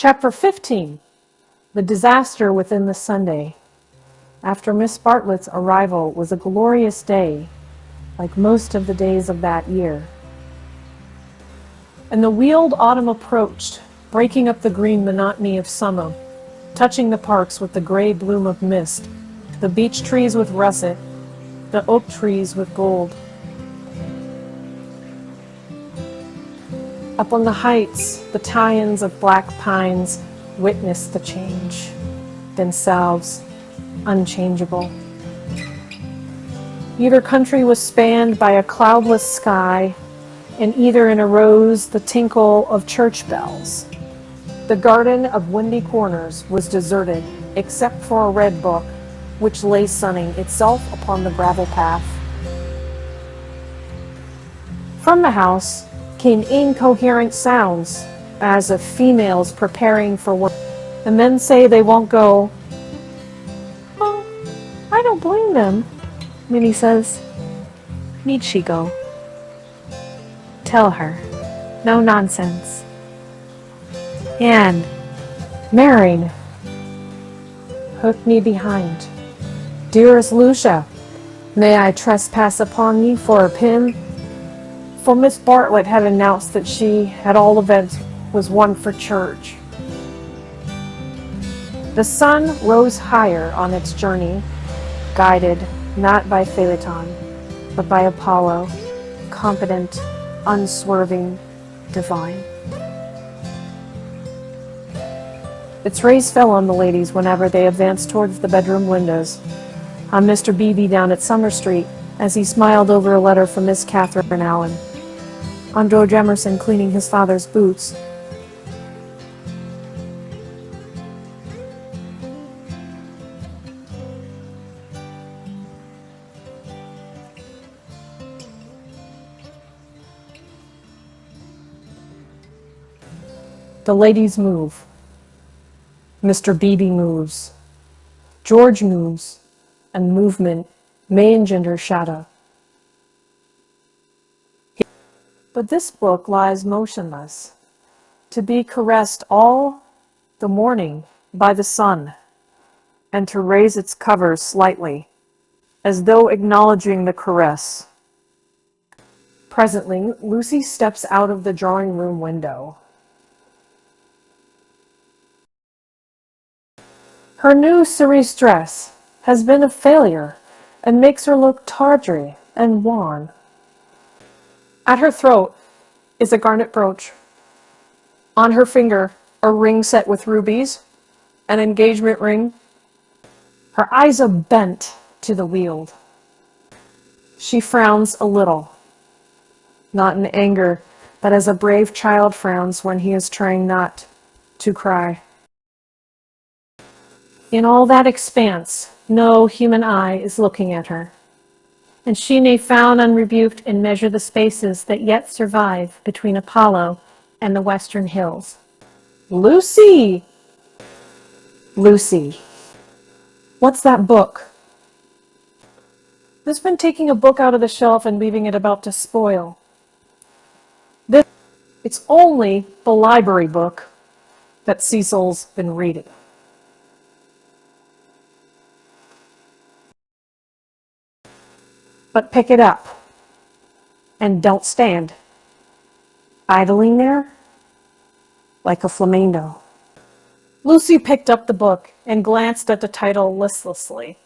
Chapter 15. The Disaster Within the Sunday. After Miss Bartlett's arrival was a glorious day, like most of the days of that year. And the wheeled autumn approached, breaking up the green monotony of summer, touching the parks with the gray bloom of mist, the beech trees with russet, the oak trees with gold. Up on the heights, battalions of black pines witnessed the change, themselves unchangeable. Either country was spanned by a cloudless sky, and either in arose the tinkle of church bells. The garden of Windy Corners was deserted, except for a red book, which lay sunning itself upon the gravel path. From the house came incoherent sounds, as of females preparing for work. The men say they won't go. Well, I don't blame them, Minnie says. Need she go? Tell her. No nonsense. And, Marion, hook me behind. Dearest Lucia, may I trespass upon ye for a pin? For Miss Bartlett had announced that she, at all events, was one for church. The sun rose higher on its journey, guided not by Phaeton, but by Apollo, competent, unswerving, divine. Its rays fell on the ladies whenever they advanced towards the bedroom windows, on Mr. Beebe down at Summer Street, as he smiled over a letter from Miss Catherine Allen, on George Emerson cleaning his father's boots. The ladies move. Mr. Beebe moves. George moves, and movement may engender shadow. But this book lies motionless, to be caressed all the morning by the sun, and to raise its cover slightly, as though acknowledging the caress. Presently, Lucy steps out of the drawing-room window. Her new cerise dress has been a failure, and makes her look tawdry and wan. At her throat is a garnet brooch. On her finger, a ring set with rubies, an engagement ring. Her eyes are bent to the Weald. She frowns a little, not in anger, but as a brave child frowns when he is trying not to cry. In all that expanse, no human eye is looking at her, and she may frown unrebuked and measure the spaces that yet survive between Apollo and the western hills. Lucy! Lucy. What's that book? This been taking a book out of the shelf and leaving it about to spoil. It's only the library book that Cecil's been reading. But pick it up, and don't stand, idling there like a flamingo. Lucy picked up the book and glanced at the title listlessly.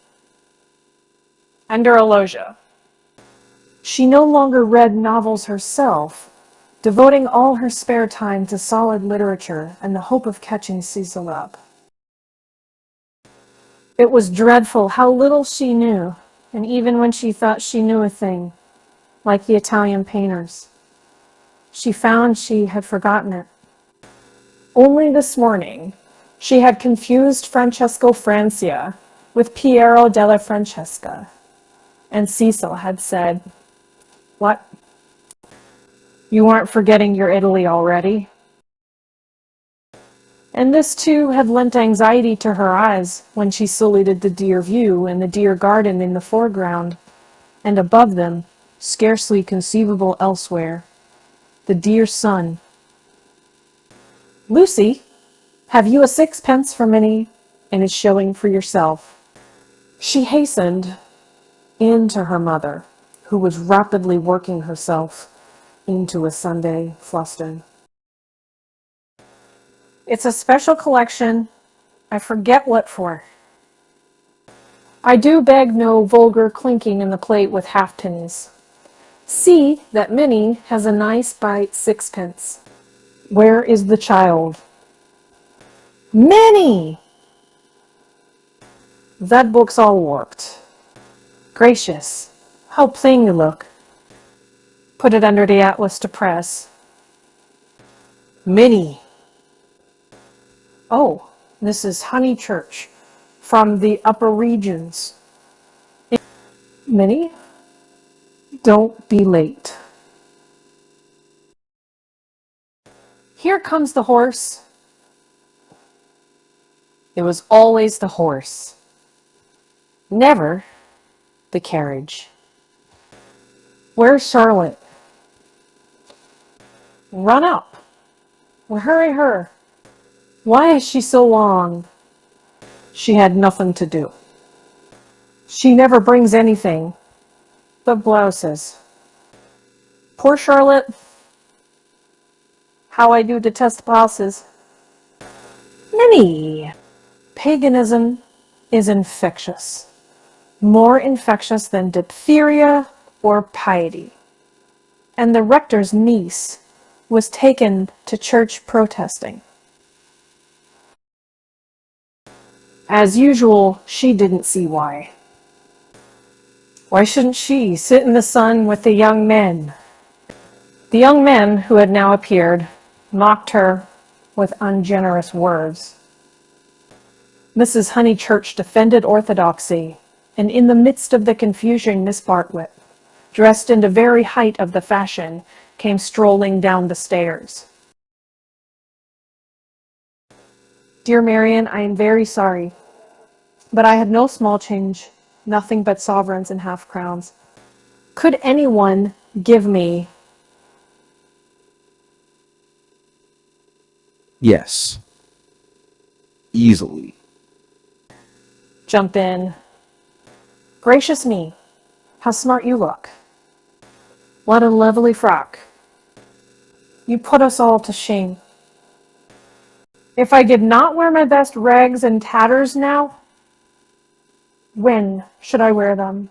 Andrologia. She no longer read novels herself, devoting all her spare time to solid literature and the hope of catching Cecil up. It was dreadful how little she knew. And even when she thought she knew a thing, like the Italian painters, she found she had forgotten it. Only this morning, she had confused Francesco Francia with Piero della Francesca, and Cecil had said, "What? You aren't forgetting your Italy already?" And this, too, had lent anxiety to her eyes when she saluted the dear view and the dear garden in the foreground, and above them, scarcely conceivable elsewhere, the dear sun. "Lucy, Have you a sixpence for Minnie and a shilling for yourself? She hastened into her mother, who was rapidly working herself into a Sunday fluster. It's a special collection. I forget what for. I do beg no vulgar clinking in the plate with halfpennies. See that Minnie has a nice bite sixpence. Where is the child? Minnie! That book's all warped. Gracious, how plain you look. Put it under the atlas to press. Minnie! Oh, this is Honeychurch from the upper regions. Minnie, don't be late. Here comes the horse. It was always the horse, never the carriage. Where's Charlotte? Run up. Well, hurry her. Why is she so long? She had nothing to do. She never brings anything but blouses. Poor Charlotte. How I do detest blouses. Minnie. Paganism is infectious. More infectious than diphtheria or piety. And the rector's niece was taken to church protesting. As usual, she didn't see why. Why shouldn't she sit in the sun with the young men? The young men who had now appeared mocked her with ungenerous words. Mrs. Honeychurch defended orthodoxy, and in the midst of the confusion, Miss Bartlett, dressed in the very height of the fashion, came strolling down the stairs. Dear Marian, I am very sorry, but I had no small change, nothing but sovereigns and half-crowns. Could anyone give me... Yes. Easily. Jump in. Gracious me, how smart you look. What a lovely frock. You put us all to shame. If I did not wear my best rags and tatters now, when should I wear them?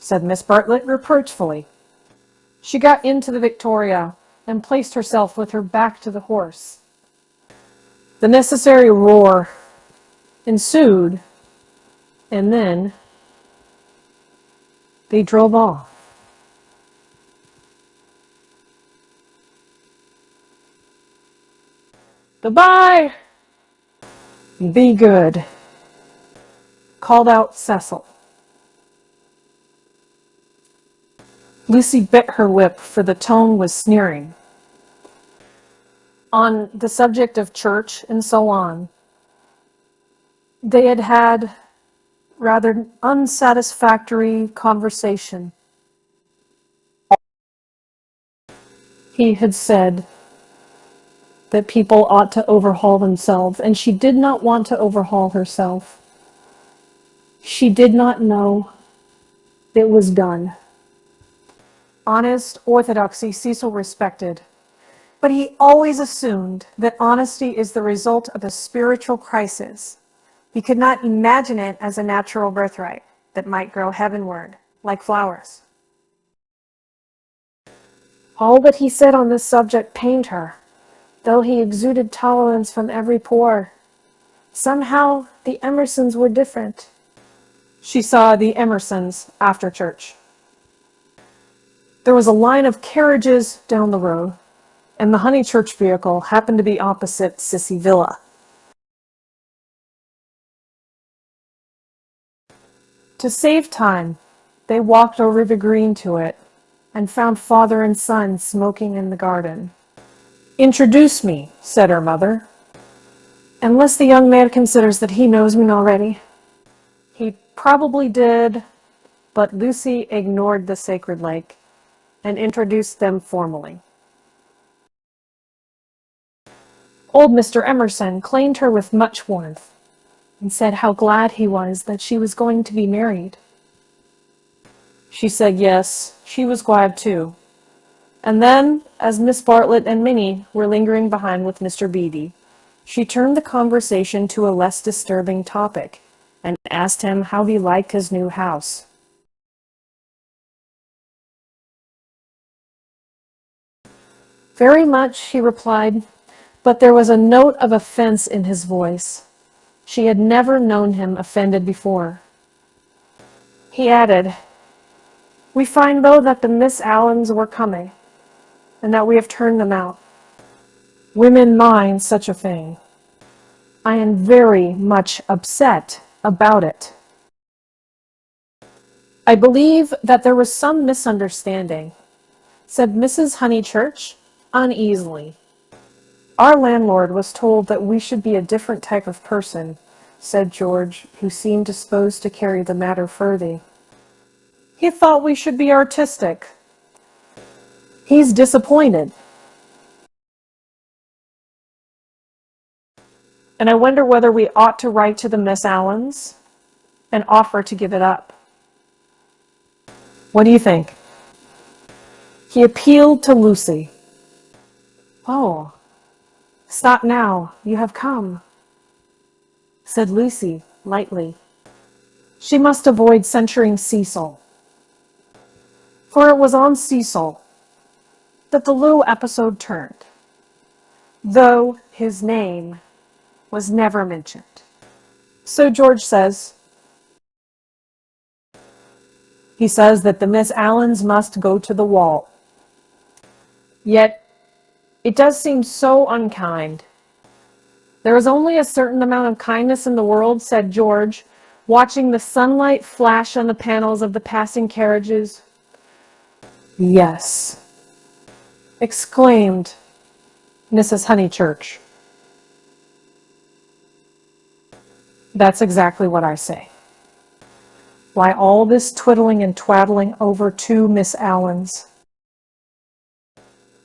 Said Miss Bartlett reproachfully. She got into the Victoria and placed herself with her back to the horse. The necessary roar ensued, and then they drove off. Goodbye! Be good, called out Cecil. Lucy bit her lip, for the tone was sneering. On the subject of church and so on, they had had rather unsatisfactory conversation. He had said that people ought to overhaul themselves, and she did not want to overhaul herself. She did not know it was done. Honest orthodoxy Cecil respected, but he always assumed that honesty is the result of a spiritual crisis. He could not imagine it as a natural birthright that might grow heavenward like flowers. All that he said on this subject pained her, though he exuded tolerance from every pore. Somehow the Emersons were different. She saw the Emersons after church. There was a line of carriages down the road, and the Honeychurch vehicle happened to be opposite Sissy Villa. To save time, they walked over the green to it and found father and son smoking in the garden. Introduce me, said her mother, unless the young man considers that he knows me already. He probably did, but Lucy ignored the sacred lake and introduced them formally. Old Mr. Emerson claimed her with much warmth, and said how glad he was that she was going to be married. She said yes, she was glad too. And then, as Miss Bartlett and Minnie were lingering behind with Mr. Beebe, she turned the conversation to a less disturbing topic, and asked him how he liked his new house. Very much, he replied, but there was a note of offense in his voice. She had never known him offended before. He added, "We find, though, that the Miss Allens were coming, and that we have turned them out. Women mind such a thing. I am very much upset about it. I believe that there was some misunderstanding," said Mrs. Honeychurch uneasily. "Our landlord was told that we should be a different type of person," said George, who seemed disposed to carry the matter further. "He thought we should be artistic. He's disappointed. And I wonder whether we ought to write to the Miss Allens and offer to give it up. What do you think?" He appealed to Lucy. "Oh, stop now, you have come," said Lucy lightly. She must avoid censuring Cecil, for it was on Cecil that the little episode turned, though his name was never mentioned. So George says, he says that the Miss Allens must go to the wall. Yet, it does seem so unkind. There is only a certain amount of kindness in the world, said George, watching the sunlight flash on the panels of the passing carriages. Yes, exclaimed Mrs. Honeychurch. That's exactly what I say. Why all this twiddling and twaddling over two Miss Allens?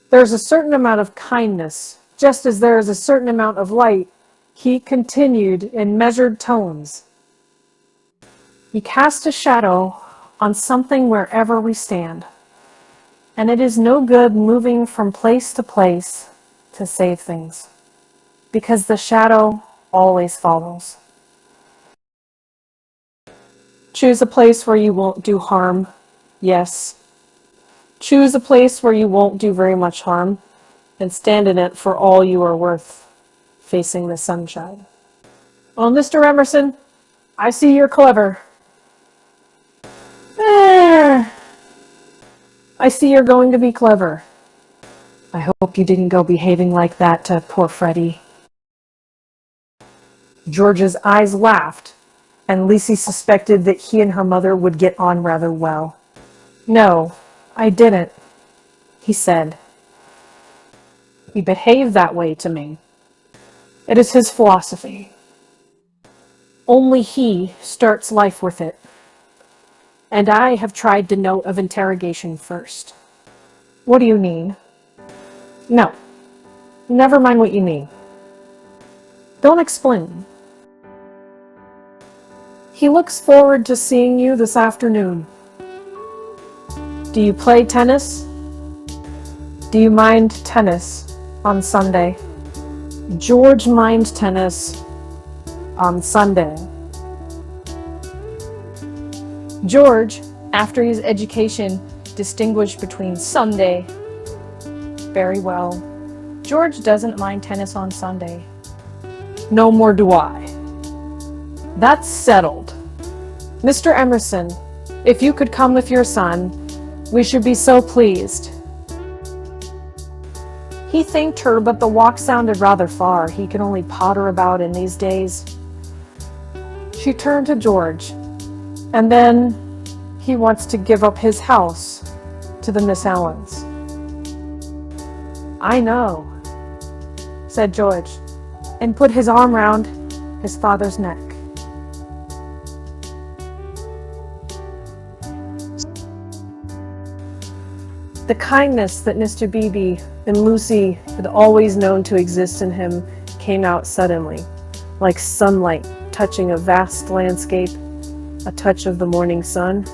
There's a certain amount of kindness, just as there is a certain amount of light, he continued in measured tones. We cast a shadow on something wherever we stand, and it is no good moving from place to place to save things, because the shadow always follows. Choose a place where you won't do harm, yes. Choose a place where you won't do very much harm, and stand in it for all you are worth, facing the sunshine. Well, Mr. Emerson, I see you're clever. I see you're going to be clever. I hope you didn't go behaving like that to poor Freddie. George's eyes laughed, and Lucy suspected that he and her mother would get on rather well. No, I didn't, he said. He behaved that way to me. It is his philosophy. Only he starts life with it. And I have tried the note of interrogation first. What do you mean? No, never mind what you mean. Don't explain. He looks forward to seeing you this afternoon. Do you play tennis? Do you mind tennis on Sunday? George minds tennis on Sunday. George, after his education, distinguished between Sunday. Very well. George doesn't mind tennis on Sunday. No more do I. That's settled. Mr. Emerson, if you could come with your son, we should be so pleased. He thanked her, but the walk sounded rather far. He could only potter about in these days. She turned to George, and then he wants to give up his house to the Miss Allens. I know, said George, and put his arm round his father's neck. The kindness that Mr. Beebe and Lucy had always known to exist in him came out suddenly, like sunlight touching a vast landscape, a touch of the morning sun.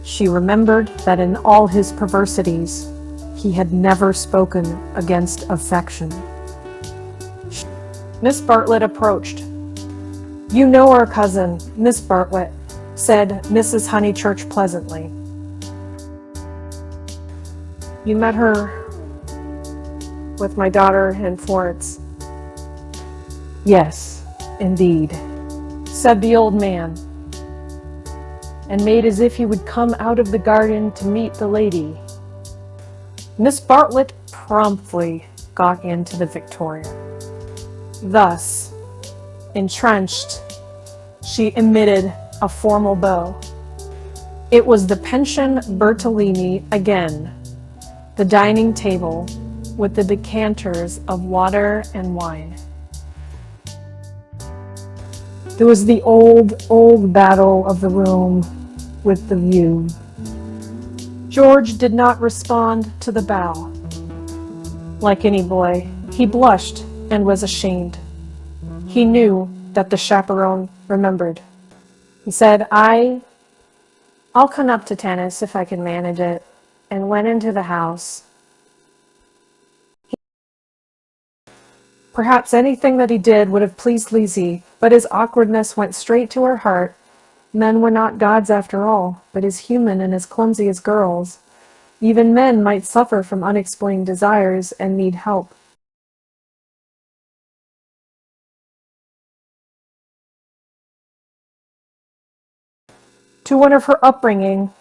She remembered that in all his perversities, he had never spoken against affection. Miss Bartlett approached. "You know our cousin, Miss Bartlett," said Mrs. Honeychurch pleasantly. "You met her with my daughter in Florence." "Yes, indeed," said the old man, and made as if he would come out of the garden to meet the lady. Miss Bartlett promptly got into the Victoria. Thus, entrenched, she emitted a formal bow. It was the Pension Bertolini again, the dining table with the decanters of water and wine. There was the old battle of the room with the view. George did not respond to the bow. Like any boy, he blushed and was ashamed. He knew that the chaperone remembered. He said, I'll come up to tennis if I can manage it," and went into the house. Perhaps anything that he did would have pleased Lizzie, but his awkwardness went straight to her heart. Men were not gods after all, but as human and as clumsy as girls. Even men might suffer from unexplained desires and need help. To one of her upbringing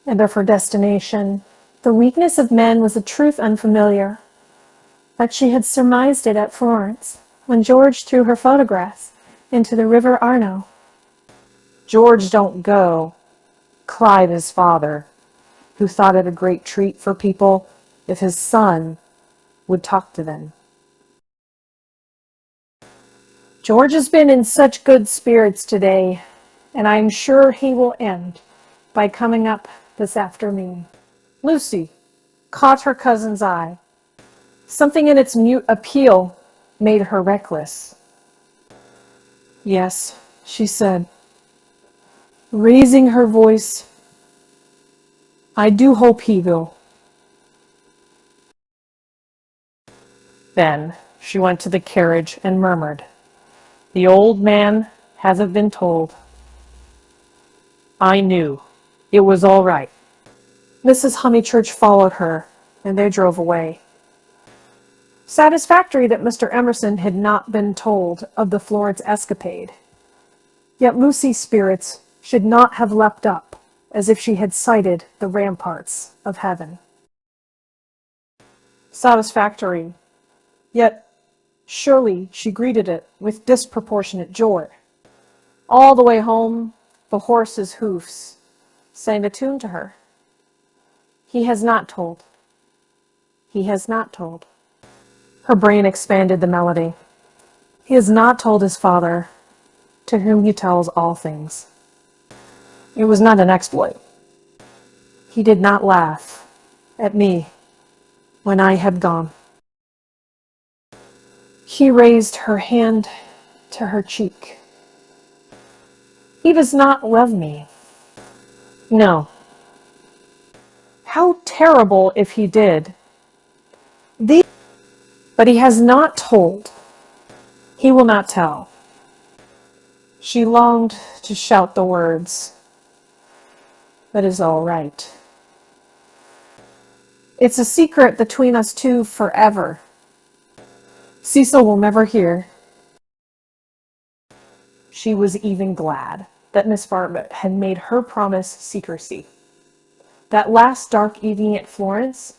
and of her destination, the weakness of men was a truth unfamiliar, but she had surmised it at Florence, when George threw her photographs into the River Arno. "George don't go," cried his father, who thought it a great treat for people if his son would talk to them. "George has been in such good spirits today, and I am sure he will end by coming up this afternoon." Lucy caught her cousin's eye. Something in its mute appeal made her reckless. "Yes," she said, raising her voice, "I do hope he will." Then she went to the carriage and murmured, "The old man hasn't been told. I knew. It was all right." Mrs. Honeychurch followed her, and they drove away. Satisfactory that Mr. Emerson had not been told of the Florence escapade. Yet Lucy's spirits should not have leapt up as if she had sighted the ramparts of heaven. Satisfactory, yet surely she greeted it with disproportionate joy. All the way home, the horse's hoofs sang a tune to her. He has not told. He has not told. Her brain expanded the melody. He has not told his father, to whom he tells all things. It was not an exploit. He did not laugh at me when I had gone. He raised her hand to her cheek. He does not love me. No. How terrible if he did. But he has not told. He will not tell. She longed to shout the words, "That is all right. It's a secret between us two forever. Cecil will never hear." She was even glad that Miss Bartlett had made her promise secrecy. That last dark evening at Florence,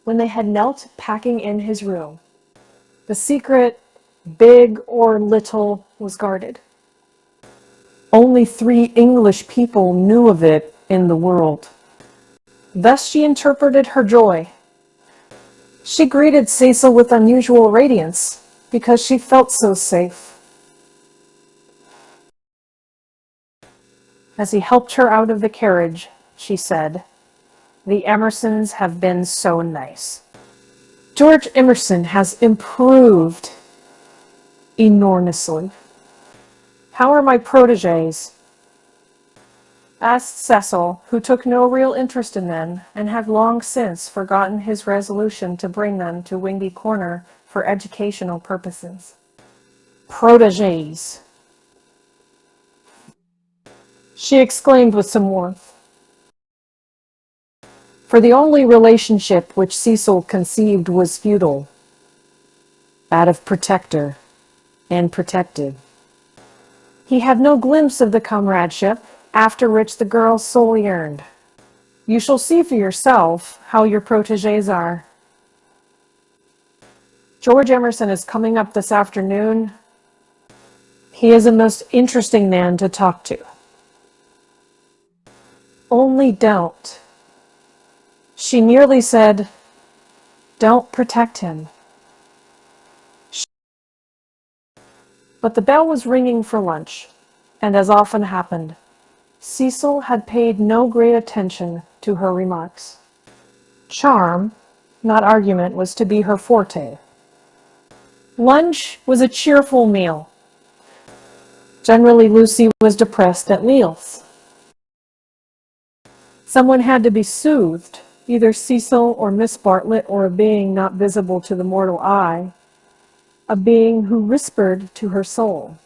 when they had knelt packing in his room, the secret, big or little, was guarded. Only 3 English people knew of it in the world. Thus she interpreted her joy. She greeted Cecil with unusual radiance because she felt so safe. As he helped her out of the carriage, she said, The Emersons have been so nice. George Emerson has improved enormously. How are my proteges? Asked Cecil, who took no real interest in them and had long since forgotten his resolution to bring them to Windy Corner for educational purposes. Proteges, she exclaimed with some warmth. For the only relationship which Cecil conceived was feudal, that of protector and protected. He had no glimpse of the comradeship after which the girl's soul yearned. You shall see for yourself how your proteges are. George Emerson is coming up this afternoon. He is a most interesting man to talk to. Only don't. She nearly said, don't protect him. But the bell was ringing for lunch, and as often happened, Cecil had paid no great attention to her remarks. Charm, not argument, was to be her forte. Lunch was a cheerful meal. Generally, Lucy was depressed at meals. Someone had to be soothed, either Cecil or Miss Bartlett or a being not visible to the mortal eye, a being who whispered to her soul,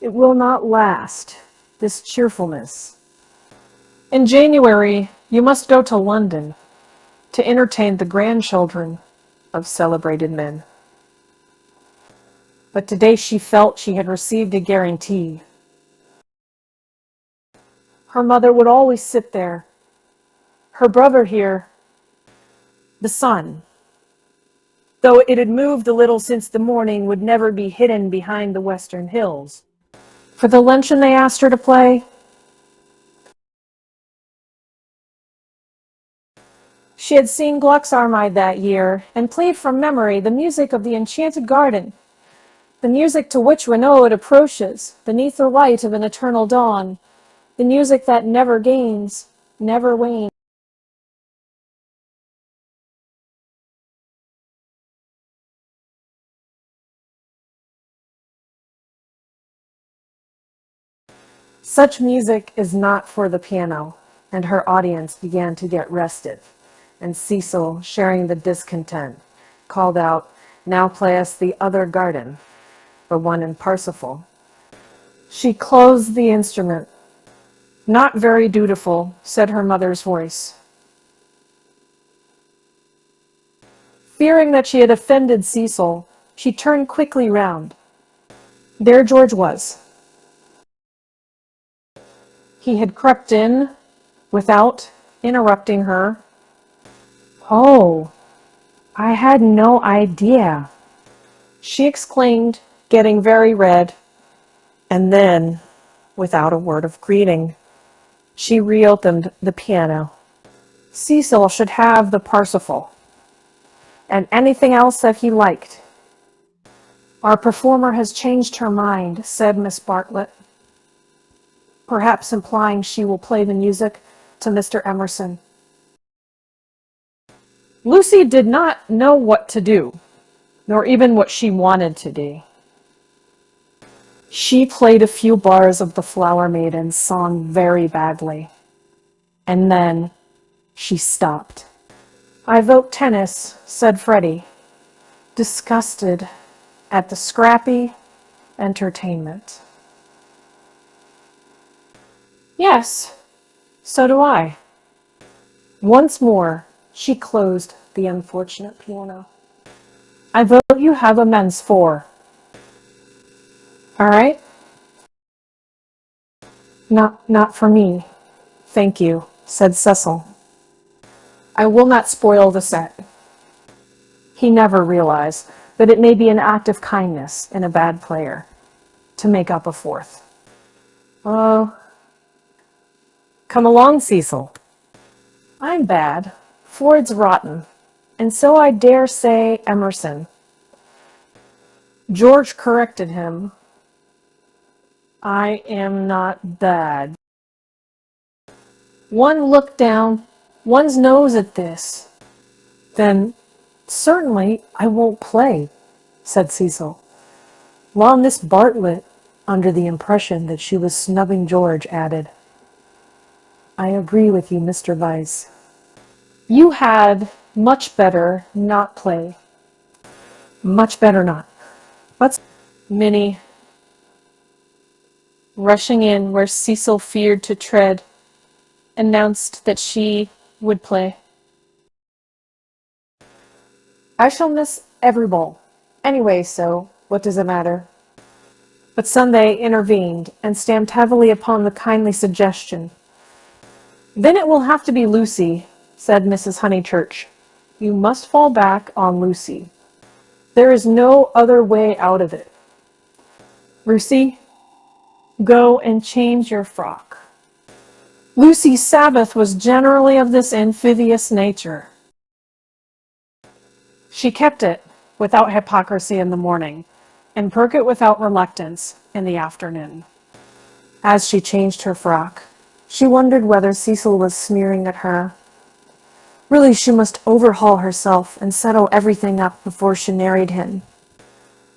"It will not last, this cheerfulness. In January, you must go to London to entertain the grandchildren of celebrated men." But today she felt she had received a guarantee. Her mother would always sit there. Her brother here, the sun, though it had moved a little since the morning, would never be hidden behind the western hills. For the luncheon they asked her to play, she had seen Gluck's Armide that year and played from memory the music of the Enchanted Garden, the music to which Renaud approaches beneath the light of an eternal dawn, the music that never gains, never wanes. Such music is not for the piano, and her audience began to get restive, and Cecil, sharing the discontent, called out, "Now play us the other garden," the one in Parsifal. She closed the instrument. "Not very dutiful," said her mother's voice. Fearing that she had offended Cecil, she turned quickly round. There George was. He had crept in without interrupting her. "Oh, I had no idea," she exclaimed, getting very red. And then, without a word of greeting, she reopened the piano. Cecil should have the Parsifal, and anything else that he liked. "Our performer has changed her mind," said Miss Bartlett, perhaps implying she will play the music to Mr. Emerson. Lucy did not know what to do, nor even what she wanted to do. She played a few bars of the Flower Maiden's song very badly, and then she stopped. "I vote tennis," said Freddie, disgusted at the scrappy entertainment. "Yes, so do I." Once more, she closed the unfortunate piano. "I vote you have a men's four." "All right." Not for me, thank you," said Cecil. "I will not spoil the set." He never realized that it may be an act of kindness in a bad player to make up a fourth. "Oh, come along, Cecil." "I'm bad. Ford's rotten. And so I dare say Emerson." George corrected him. "I am not bad." One look down, One's nose at this. Then certainly I won't play, said Cecil, while Miss Bartlett, under the impression that she was snubbing George, added, I agree with you, Mr. Vyse. You had much better not play. Much better not. What's Minnie, rushing in where Cecil feared to tread, announced that she would play. I shall miss every ball. Anyway, so what does it matter? But Sunday intervened and stamped heavily upon the kindly suggestion. Then it will have to be Lucy, said Mrs. Honeychurch. You must fall back on Lucy. There is no other way out of it. Lucy, go and change your frock. Lucy's Sabbath was generally of this amphibious nature. She kept it without hypocrisy in the morning, and broke it without reluctance in the afternoon. As she changed her frock, she wondered whether Cecil was sneering at her. Really, she must overhaul herself and settle everything up before she married him.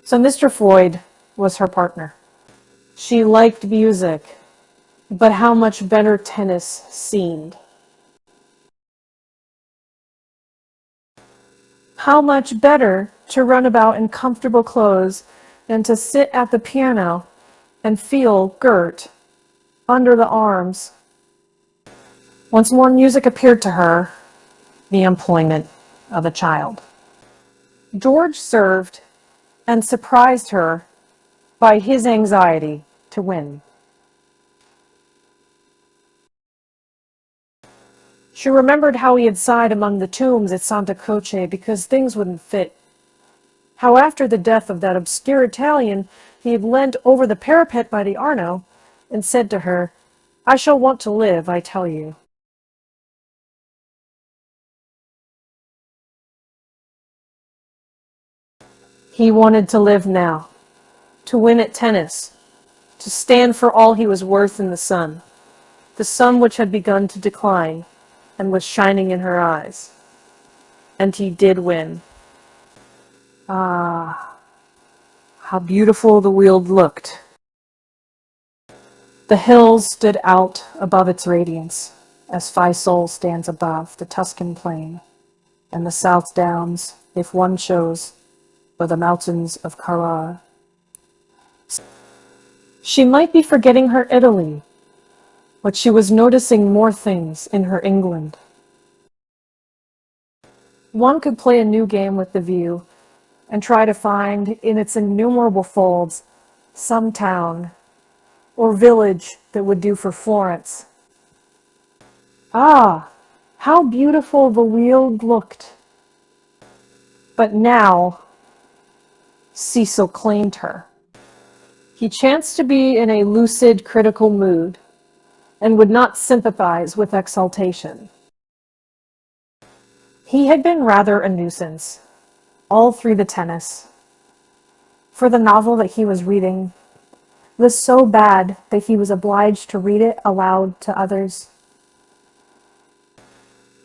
So Mr. Floyd was her partner. She liked music, but how much better tennis seemed. How much better to run about in comfortable clothes than to sit at the piano and feel girt under the arms. Once more music appeared to her, the employment of a child. George served and surprised her by his anxiety to win. She remembered how he had sighed among the tombs at Santa Croce because things wouldn't fit. How after the death of that obscure Italian, he had leant over the parapet by the Arno and said to her, I shall want to live, I tell you. He wanted to live now, to win at tennis, to stand for all he was worth in the sun which had begun to decline and was shining in her eyes. And he did win. Ah, how beautiful the Weald looked. The hills stood out above its radiance, as Fiesole stands above the Tuscan plain, and the South Downs, if one chose, or the mountains of Carrara. She might be forgetting her Italy, but she was noticing more things in her England. One could play a new game with the view and try to find in its innumerable folds some town or village that would do for Florence. Ah, how beautiful the Weald looked. But now Cecil claimed her. He chanced to be in a lucid, critical mood and would not sympathize with exaltation. He had been rather a nuisance, all through the tennis. For the novel that he was reading was so bad that he was obliged to read it aloud to others.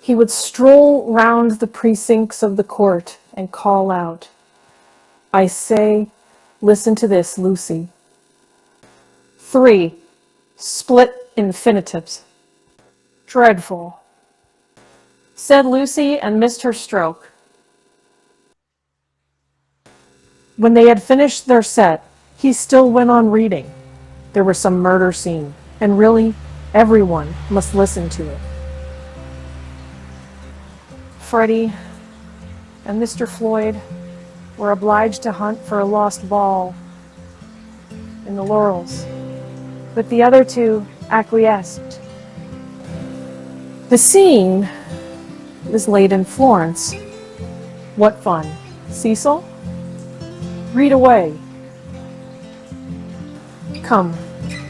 He would stroll round the precincts of the court and call out, I say, listen to this, Lucy. 3. Split infinitives. Dreadful, said Lucy and missed her stroke. When they had finished their set, he still went on reading. There was some murder scene, and really, everyone must listen to it. Freddie and Mr. Floyd were obliged to hunt for a lost ball in the laurels, but the other two acquiesced. The scene was laid in Florence. What fun. Cecil? Read away. Come,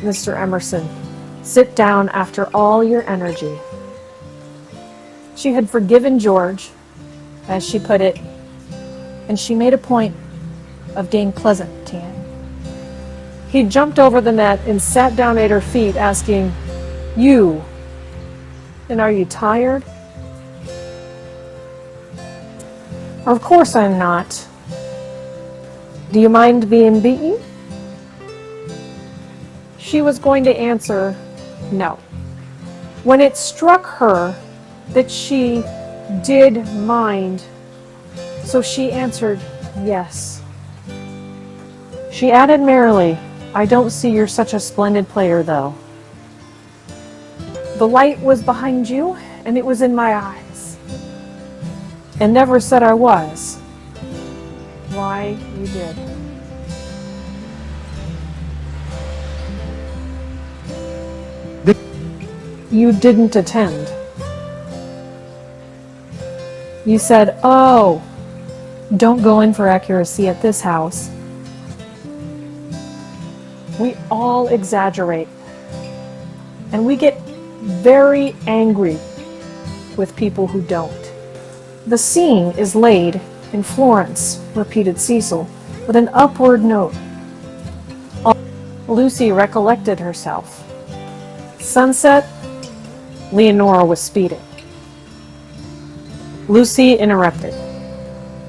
Mr. Emerson, sit down after all your energy. She had forgiven George, as she put it, and she made a point of being pleasant to him. He jumped over the net and sat down at her feet, asking, You, and are you tired? Of course I'm not. Do you mind being beaten? She was going to answer no, when it struck her that she did mind, so she answered yes. She added merrily, I don't see you're such a splendid player, though. The light was behind you, and it was in my eyes. And never said I was. Why, you did. You didn't attend. You said, oh, don't go in for accuracy at this house. We all exaggerate. And we get very angry with people who don't. The scene is laid in Florence, repeated Cecil, with an upward note. Lucy recollected herself. Sunset, Leonora was speeding. Lucy interrupted.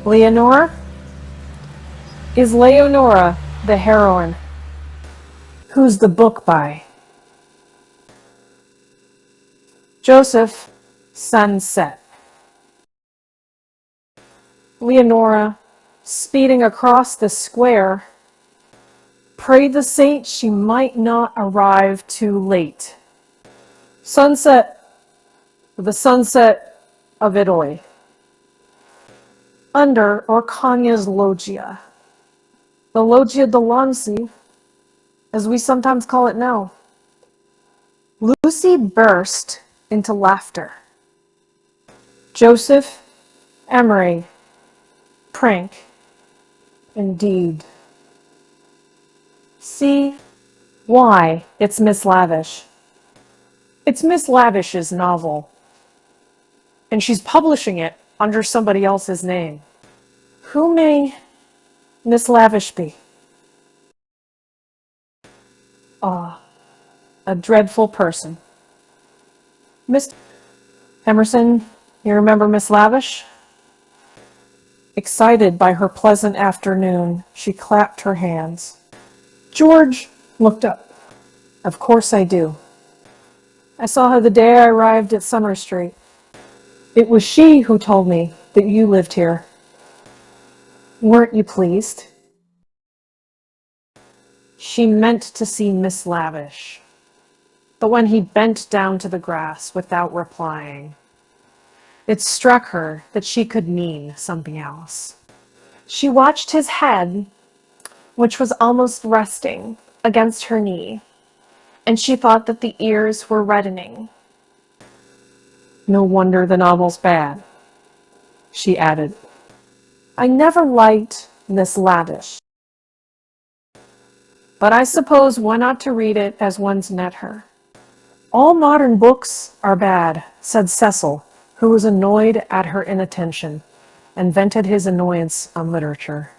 Leonora? Is Leonora the heroine? Who's the book by? Joseph, Sunset. Leonora, speeding across the square, prayed the saint she might not arrive too late. Sunset, the sunset of Italy. Under Orcagna's loggia. The Loggia de Lanzi, as we sometimes call it now. Lucy burst into laughter. Joseph, Emery, prank, indeed. See why it's Miss Lavish. It's Miss Lavish's novel, and she's publishing it under somebody else's name. Who may Miss Lavish be? Ah, a dreadful person. Miss Emerson, you remember Miss Lavish? Excited by her pleasant afternoon, she clapped her hands. George looked up. Of course I do. I saw her the day I arrived at Summer Street. It was she who told me that you lived here. Weren't you pleased? She meant to see Miss Lavish. But when he bent down to the grass without replying, it struck her that she could mean something else. She watched his head, which was almost resting against her knee, and she thought that the ears were reddening. No wonder the novel's bad, she added. I never liked Miss Lavish, but I suppose one ought to read it as one's met her. All modern books are bad, said Cecil, who was annoyed at her inattention, and vented his annoyance on literature.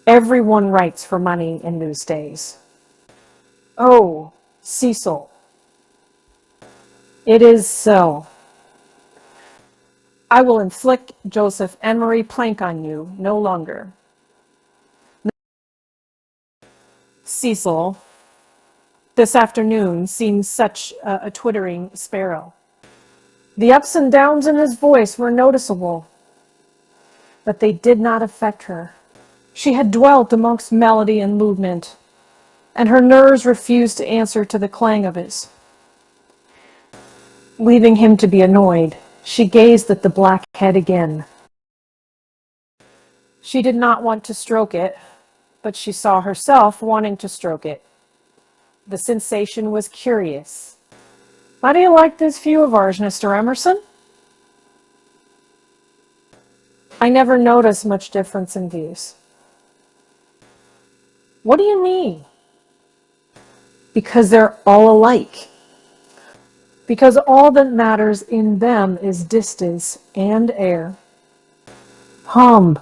Everyone writes for money in these days. Oh, Cecil, it is so. I will inflict Joseph Emery Plank on you no longer. Cecil, this afternoon seemed such a twittering sparrow. The ups and downs in his voice were noticeable, but they did not affect her. She had dwelt amongst melody and movement, and her nerves refused to answer to the clang of his. Leaving him to be annoyed, she gazed at the black head again. She did not want to stroke it, but she saw herself wanting to stroke it. The sensation was curious. How do you like this view of ours, Mr. Emerson? I never notice much difference in views. What do you mean? Because they're all alike. Because all that matters in them is distance and air. Hum,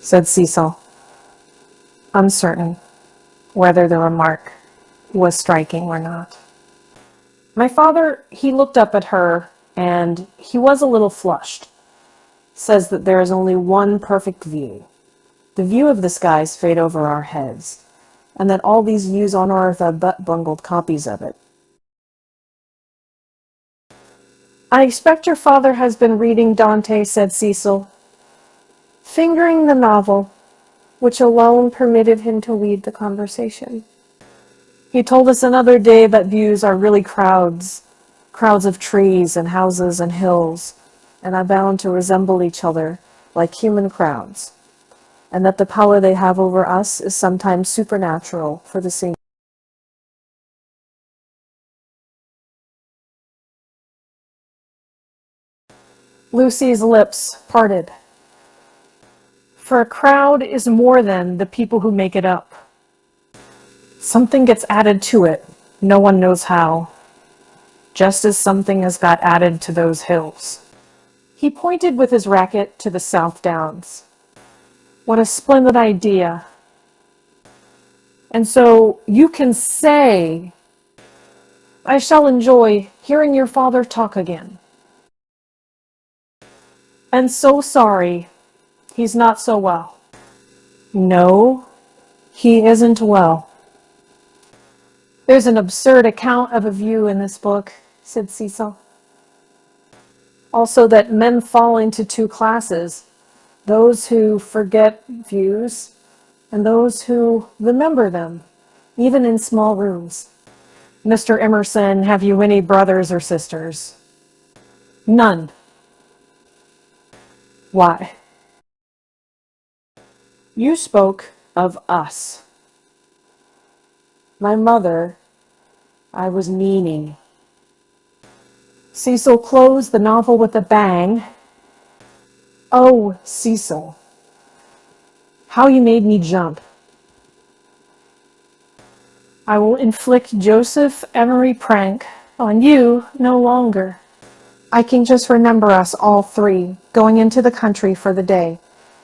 said Cecil, uncertain whether the remark was striking or not. My father, he looked up at her and he was a little flushed. Says that there is only one perfect view. The view of the skies fade over our heads, and that all these views on earth are but bungled copies of it. I expect your father has been reading Dante, said Cecil, fingering the novel, which alone permitted him to lead the conversation. He told us another day that views are really crowds of trees and houses and hills, and are bound to resemble each other like human crowds, and that the power they have over us is sometimes supernatural for the same. Lucy's lips parted. For a crowd is more than the people who make it up. Something gets added to it, no one knows how, just as something has got added to those hills. He pointed with his racket to the South Downs. What a splendid idea. And so you can say, I shall enjoy hearing your father talk again. And so sorry, he's not so well. No, he isn't well. There's an absurd account of a view in this book, said Cecil. Also that men fall into two classes, those who forget views and those who remember them, even in small rooms. Mr. Emerson, have you any brothers or sisters? None. Why? You spoke of us. My mother, I was meaning. Cecil closed the novel with a bang. Oh, Cecil, how you made me jump. I will inflict Joseph Emery prank on you no longer. I can just remember us all three going into the country for the day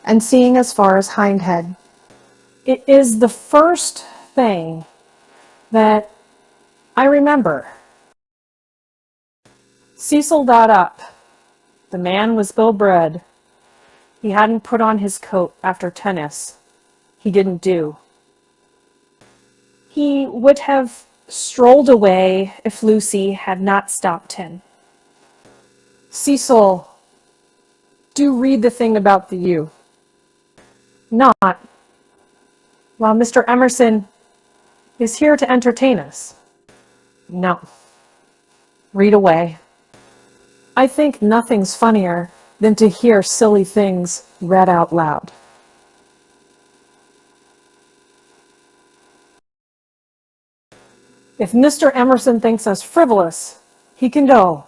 and seeing as far as Hindhead. It is the first thing that I remember. Cecil got up. The man was ill-bred. He hadn't put on his coat after tennis. He didn't do. He would have strolled away if Lucy had not stopped him. Cecil, do read the thing about the U. Not while Mr. Emerson is here to entertain us. No. Read away. I think nothing's funnier than to hear silly things read out loud. If Mr. Emerson thinks us frivolous, he can go.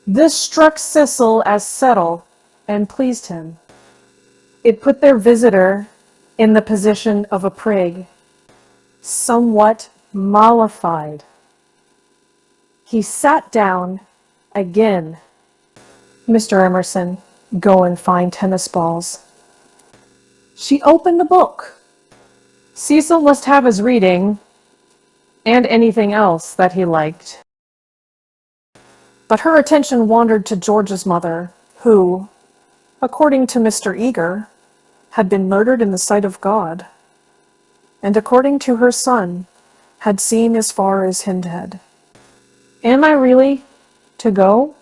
This struck Cecil as subtle and pleased him. It put their visitor in the position of a prig, somewhat mollified. He sat down again. Mr. Emerson, go and find tennis balls. She opened the book. Cecil must have his reading and anything else that he liked. But her attention wandered to George's mother, who, according to Mr. Eager, had been murdered in the sight of God, and according to her son, had seen as far as Hindhead. Am I really to go?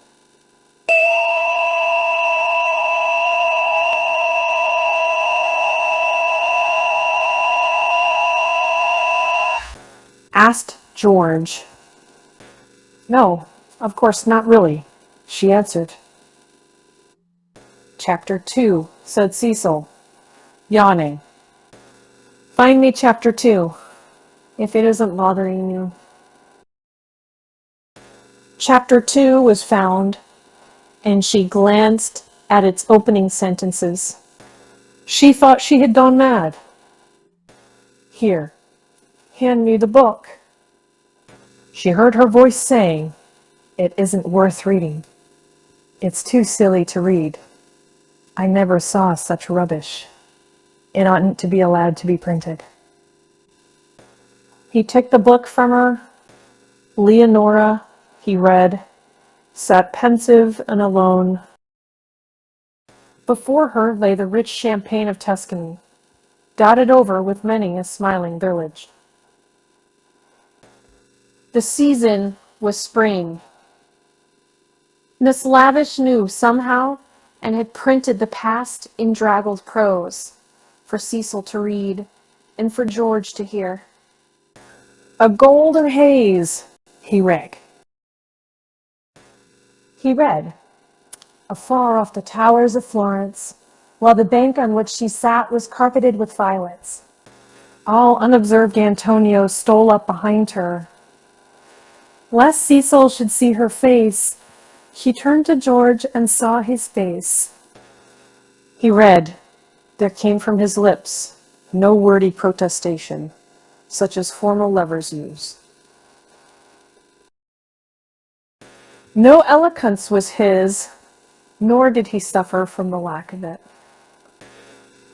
Asked George. No, of course not really, she answered. Chapter 2, said Cecil, yawning. Find me chapter 2, if it isn't bothering you. Chapter 2 was found, and she glanced at its opening sentences. She thought she had gone mad. Here, hand me the book. She heard her voice saying, it isn't worth reading. It's too silly to read. I never saw such rubbish. It oughtn't to be allowed to be printed. He took the book from her. Leonora, he read, sat pensive and alone. Before her lay the rich champaign of Tuscany, dotted over with many a smiling village. The season was spring. Miss Lavish knew somehow and had printed the past in draggled prose for Cecil to read and for George to hear. A golden haze, he read. Afar off the towers of Florence, while the bank on which she sat was carpeted with violets. All unobserved Antonio stole up behind her. Lest Cecil should see her face, she turned to George and saw his face. He read. There came from his lips no wordy protestation, such as formal lovers use. No eloquence was his, nor did he suffer from the lack of it.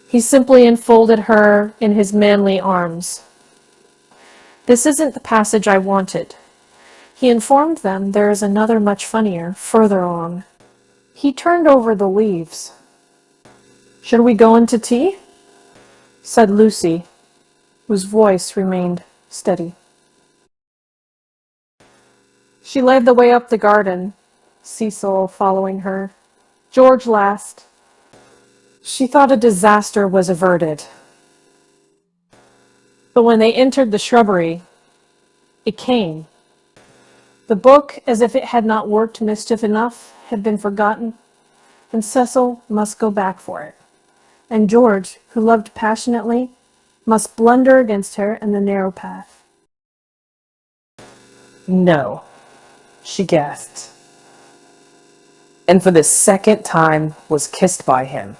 He simply enfolded her in his manly arms. This isn't the passage I wanted. He informed them there is another much funnier, further on. He turned over the leaves. Should we go into tea? Said Lucy, whose voice remained steady. She led the way up the garden, Cecil following her. George last. She thought a disaster was averted. But when they entered the shrubbery, it came. The book, as if it had not worked mischief enough, had been forgotten, and Cecil must go back for it. And George, who loved passionately, must blunder against her in the narrow path. No, she gasped, and for the second time was kissed by him.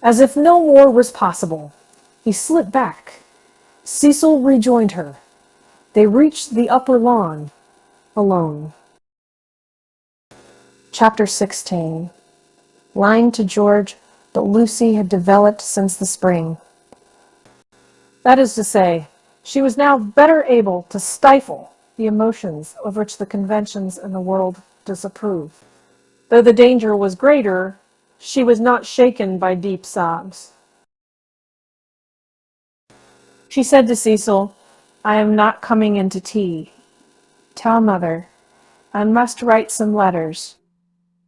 As if no more was possible, he slipped back. Cecil rejoined her. They reached the upper lawn, alone. Chapter 16. Line to George that Lucy had developed since the spring. That is to say, she was now better able to stifle the emotions of which the conventions in the world disapprove. Though the danger was greater, she was not shaken by deep sobs. She said to Cecil, I am not coming into tea. Tell Mother, I must write some letters,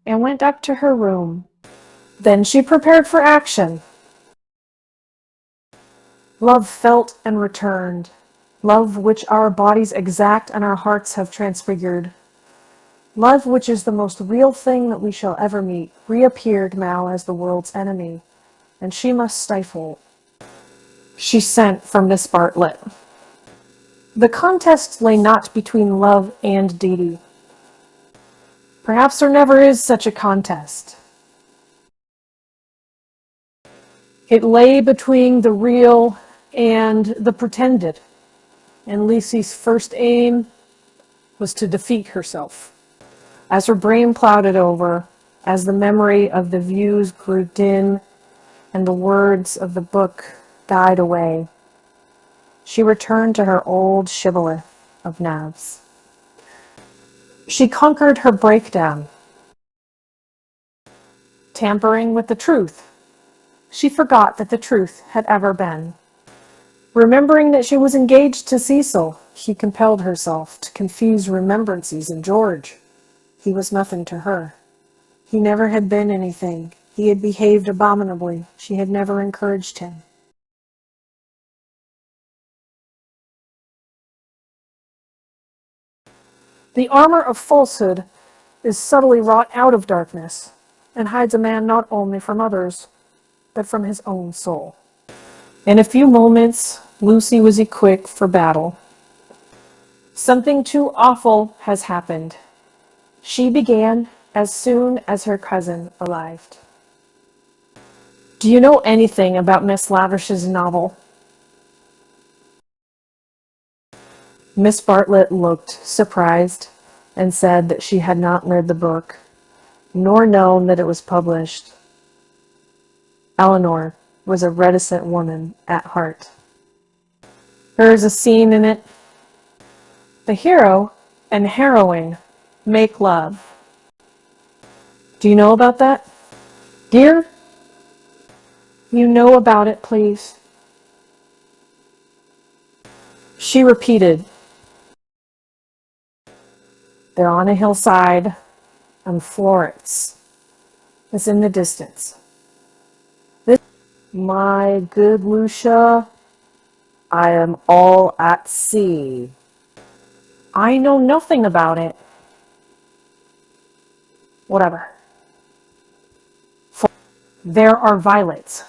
and went up to her room. Then she prepared for action. Love felt and returned, love which our bodies exact and our hearts have transfigured. Love, which is the most real thing that we shall ever meet, reappeared now as the world's enemy, and she must stifle. She sent for Miss Bartlett. The contest lay not between love and duty. Perhaps there never is such a contest. It lay between the real and the pretended, and Lucy's first aim was to defeat herself. As her brain clouded over, as the memory of the views grew dim and the words of the book died away, she returned to her old shibboleth of Navs. She conquered her breakdown, tampering with the truth. She forgot that the truth had ever been. Remembering that she was engaged to Cecil, she compelled herself to confuse remembrances in George. He was nothing to her. He never had been anything. He had behaved abominably. She had never encouraged him. The armor of falsehood is subtly wrought out of darkness and hides a man not only from others, but from his own soul. In a few moments, Lucy was equipped for battle. Something too awful has happened. She began as soon as her cousin arrived. Do you know anything about Miss Lavish's novel? Miss Bartlett looked surprised and said that she had not read the book, nor known that it was published. Eleanor was a reticent woman at heart. There is a scene in it. The hero and heroine make love, Do you know about that? Dear, you know about it, please. She repeated, they're on a hillside, and Florence is in the distance. This, my good Lucia, I am all at sea. I know nothing about it. Whatever. There are violets.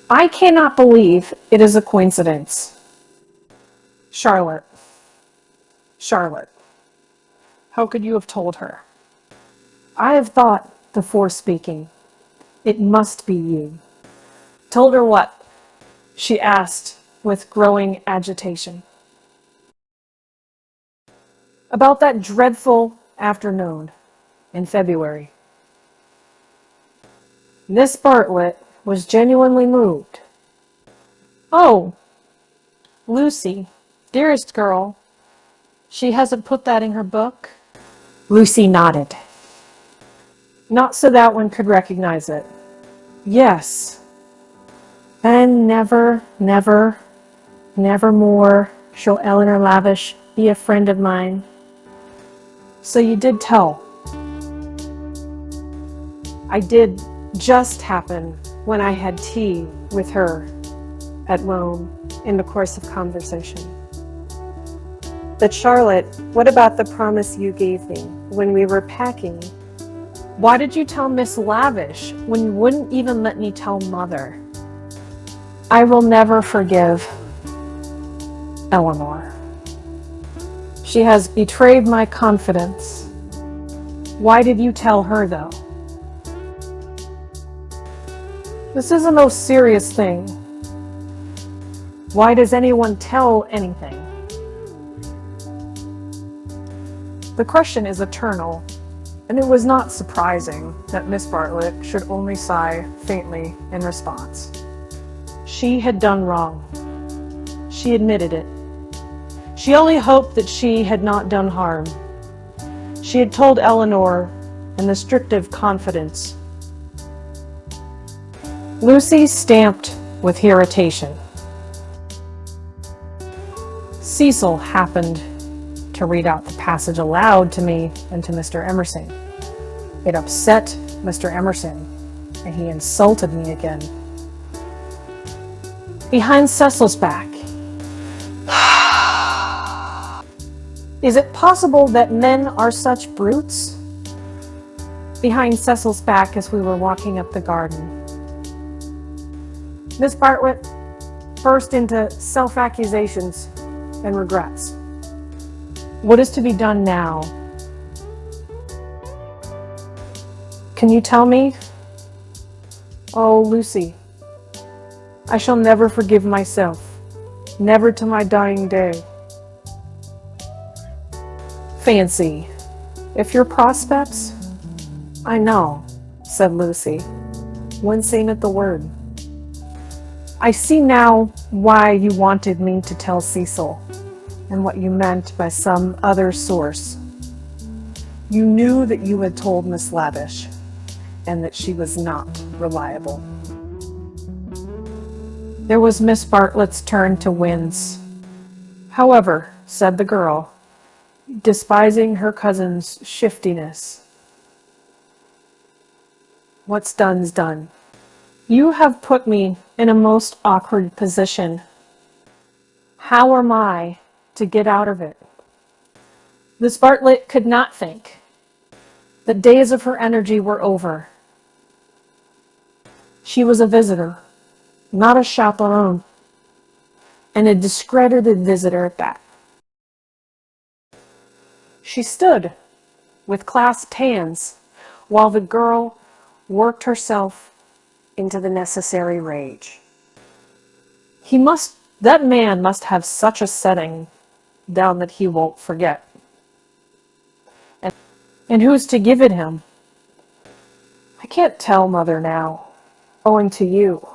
I cannot believe it is a coincidence. Charlotte. Charlotte. How could you have told her? I have thought before speaking. It must be you. Told her what? She asked with growing agitation. About that dreadful afternoon in February. Miss Bartlett was genuinely moved. Oh, Lucy, dearest girl, she hasn't put that in her book? Lucy nodded. Not so that one could recognize it. Yes. And never, never, never more shall Eleanor Lavish be a friend of mine. So you did tell. I did just happen when I had tea with her at Rome in the course of conversation. But Charlotte, what about the promise you gave me when we were packing? Why did you tell Miss Lavish when you wouldn't even let me tell Mother? I will never forgive Eleanor. She has betrayed my confidence. Why did you tell her, though? This is a most serious thing. Why does anyone tell anything? The question is eternal, and it was not surprising that Miss Bartlett should only sigh faintly in response. She had done wrong. She admitted it. She only hoped that she had not done harm. She had told Eleanor in the strictest confidence. Lucy stamped with irritation. Cecil happened to read out the passage aloud to me and to Mr. Emerson. It upset Mr. Emerson, and he insulted me again. Behind Cecil's back. Is it possible that men are such brutes? Behind Cecil's back as we were walking up the garden. Miss Bartlett burst into self-accusations and regrets. What is to be done now? Can you tell me? Oh, Lucy, I shall never forgive myself, never to my dying day. Fancy, if your prospects? I know, said Lucy, wincing at the word. I see now why you wanted me to tell Cecil, and what you meant by some other source. You knew that you had told Miss Lavish, and that she was not reliable. There was Miss Bartlett's turn to wince. However, said the girl, despising her cousin's shiftiness, what's done's done. You have put me in a most awkward position. How am I to get out of it? Miss Bartlett could not think. The days of her energy were over. She was a visitor, not a chaperone, and a discredited visitor at that. She stood with clasped hands while the girl worked herself into the necessary rage. That man must have such a setting down that he won't forget. And who's to give it him? I can't tell, Mother, now, owing to you.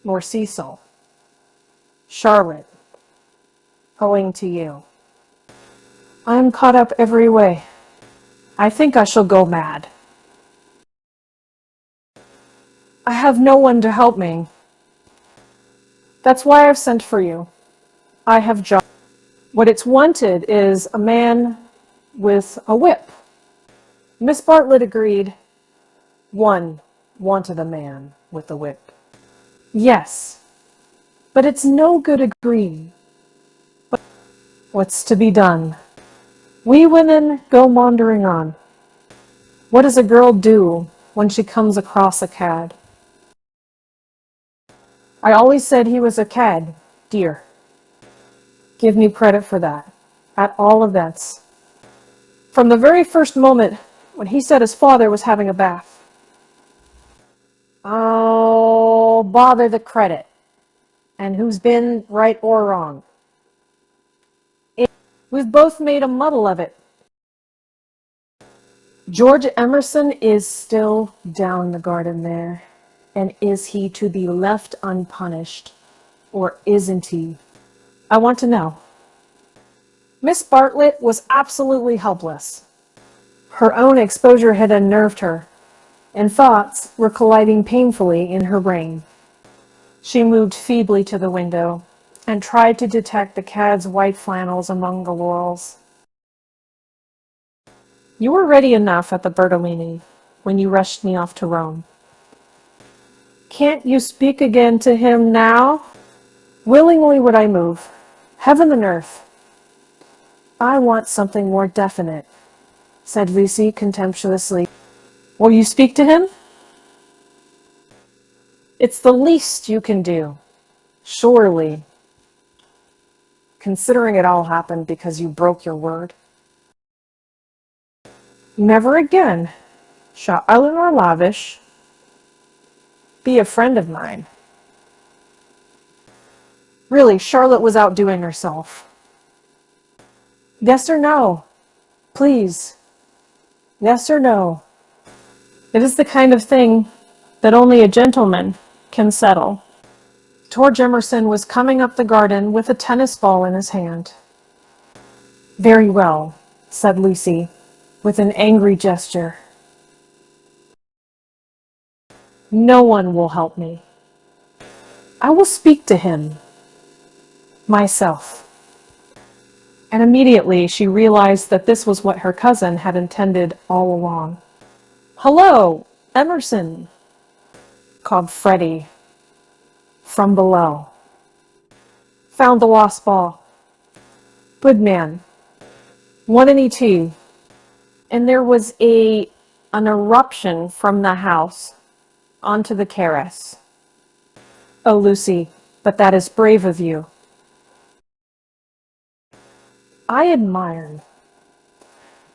nor Cecil. Charlotte, owing to you. I am caught up every way. I think I shall go mad. I have no one to help me. That's why I've sent for you. I have just. What it's wanted is a man with a whip. Miss Bartlett agreed. One wanted a man with a whip. Yes, but it's no good agreeing. But what's to be done? We women go wandering on. What does a girl do when she comes across a cad? I always said he was a cad, dear. Give me credit for that, at all events. From the very first moment when he said his father was having a bath. Oh, bother the credit. And who's been right or wrong? We've both made a muddle of it. George Emerson is still down the garden there. And is he to be left unpunished? Or isn't he? I want to know. Miss Bartlett was absolutely helpless. Her own exposure had unnerved her, and thoughts were colliding painfully in her brain. She moved feebly to the window and tried to detect the cad's white flannels among the laurels. You were ready enough at the Bertolini when you rushed me off to Rome. Can't you speak again to him now? Willingly would I move, heaven and earth. I want something more definite, said Lucy contemptuously. Will you speak to him? It's the least you can do, surely, considering it all happened because you broke your word. Never again shall Eleanor Lavish be a friend of mine. Really, Charlotte was outdoing herself. Yes or no? Please. Yes or no? It is the kind of thing that only a gentleman can settle. George Emerson was coming up the garden with a tennis ball in his hand. Very well, said Lucy, with an angry gesture. No one will help me. I will speak to him myself. And immediately she realized that this was what her cousin had intended all along. Hello, Emerson, called Freddie from below. Found the lost ball. Good man. Want any tea? And there was an eruption from the house onto the terrace. Oh, Lucy, but that is brave of you. I admired.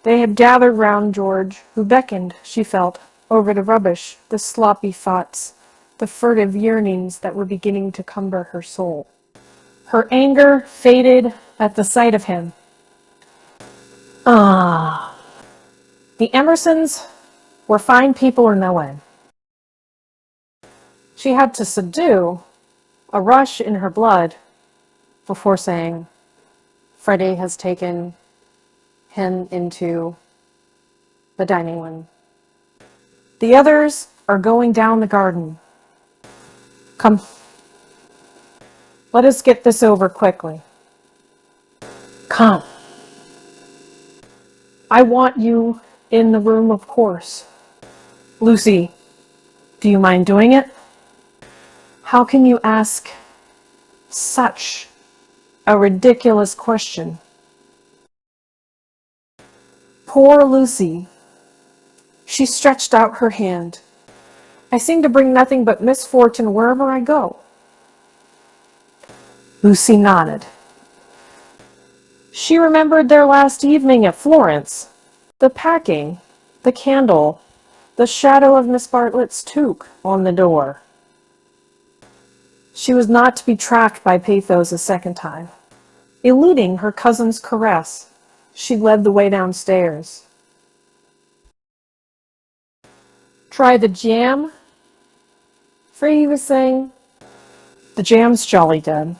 They had gathered round George, who beckoned, she felt, over the rubbish, the sloppy thoughts, the furtive yearnings that were beginning to cumber her soul. Her anger faded at the sight of him. Ah, the Emersons were fine people or no end. She had to subdue a rush in her blood before saying, Freddie has taken him into the dining room. The others are going down the garden. Come, let us get this over quickly. Come. I want you in the room, of course. Lucy, do you mind doing it? How can you ask such a ridiculous question? Poor Lucy. She stretched out her hand. I seem to bring nothing but misfortune wherever I go. Lucy nodded. She remembered their last evening at Florence, the packing, the candle, the shadow of Miss Bartlett's toque on the door. She was not to be tracked by pathos a second time. Eluding her cousin's caress, she led the way downstairs. Try the jam? Freddie was saying. The jam's jolly dead.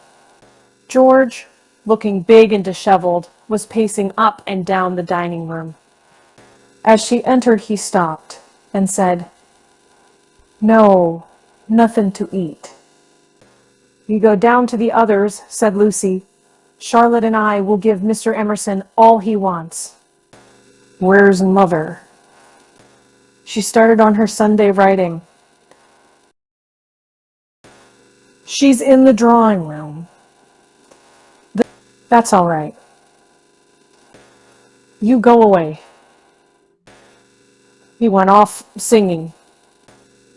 George, looking big and disheveled, was pacing up and down the dining room. As she entered, he stopped and said, "No, nothing to eat." "You go down to the others," said Lucy. "Charlotte and I will give Mr. Emerson all he wants." "Where's Mother?" She started on her Sunday writing. "She's in the drawing room." "That's all right. You go away." He went off singing.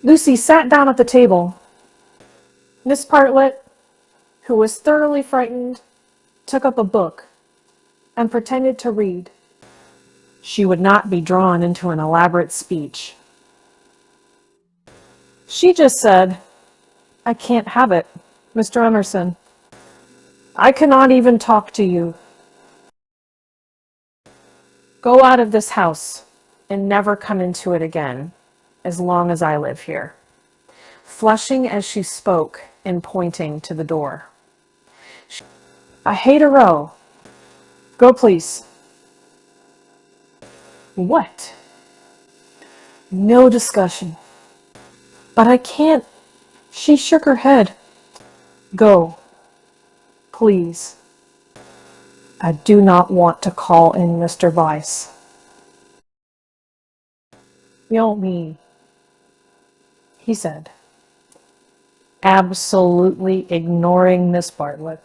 Lucy sat down at the table. Miss Bartlett, who was thoroughly frightened, took up a book and pretended to read. She would not be drawn into an elaborate speech. She just said, "I can't have it, Mr. Emerson. I cannot even talk to you. Go out of this house and never come into it again, as long as I live here," flushing as she spoke and pointing to the door. "I hate a row. Go, please." "What?" "No discussion." "But I can't." She shook her head. "Go, please. I do not want to call in Mr. Weiss." "You don't mean," he said, absolutely ignoring Miss Bartlett.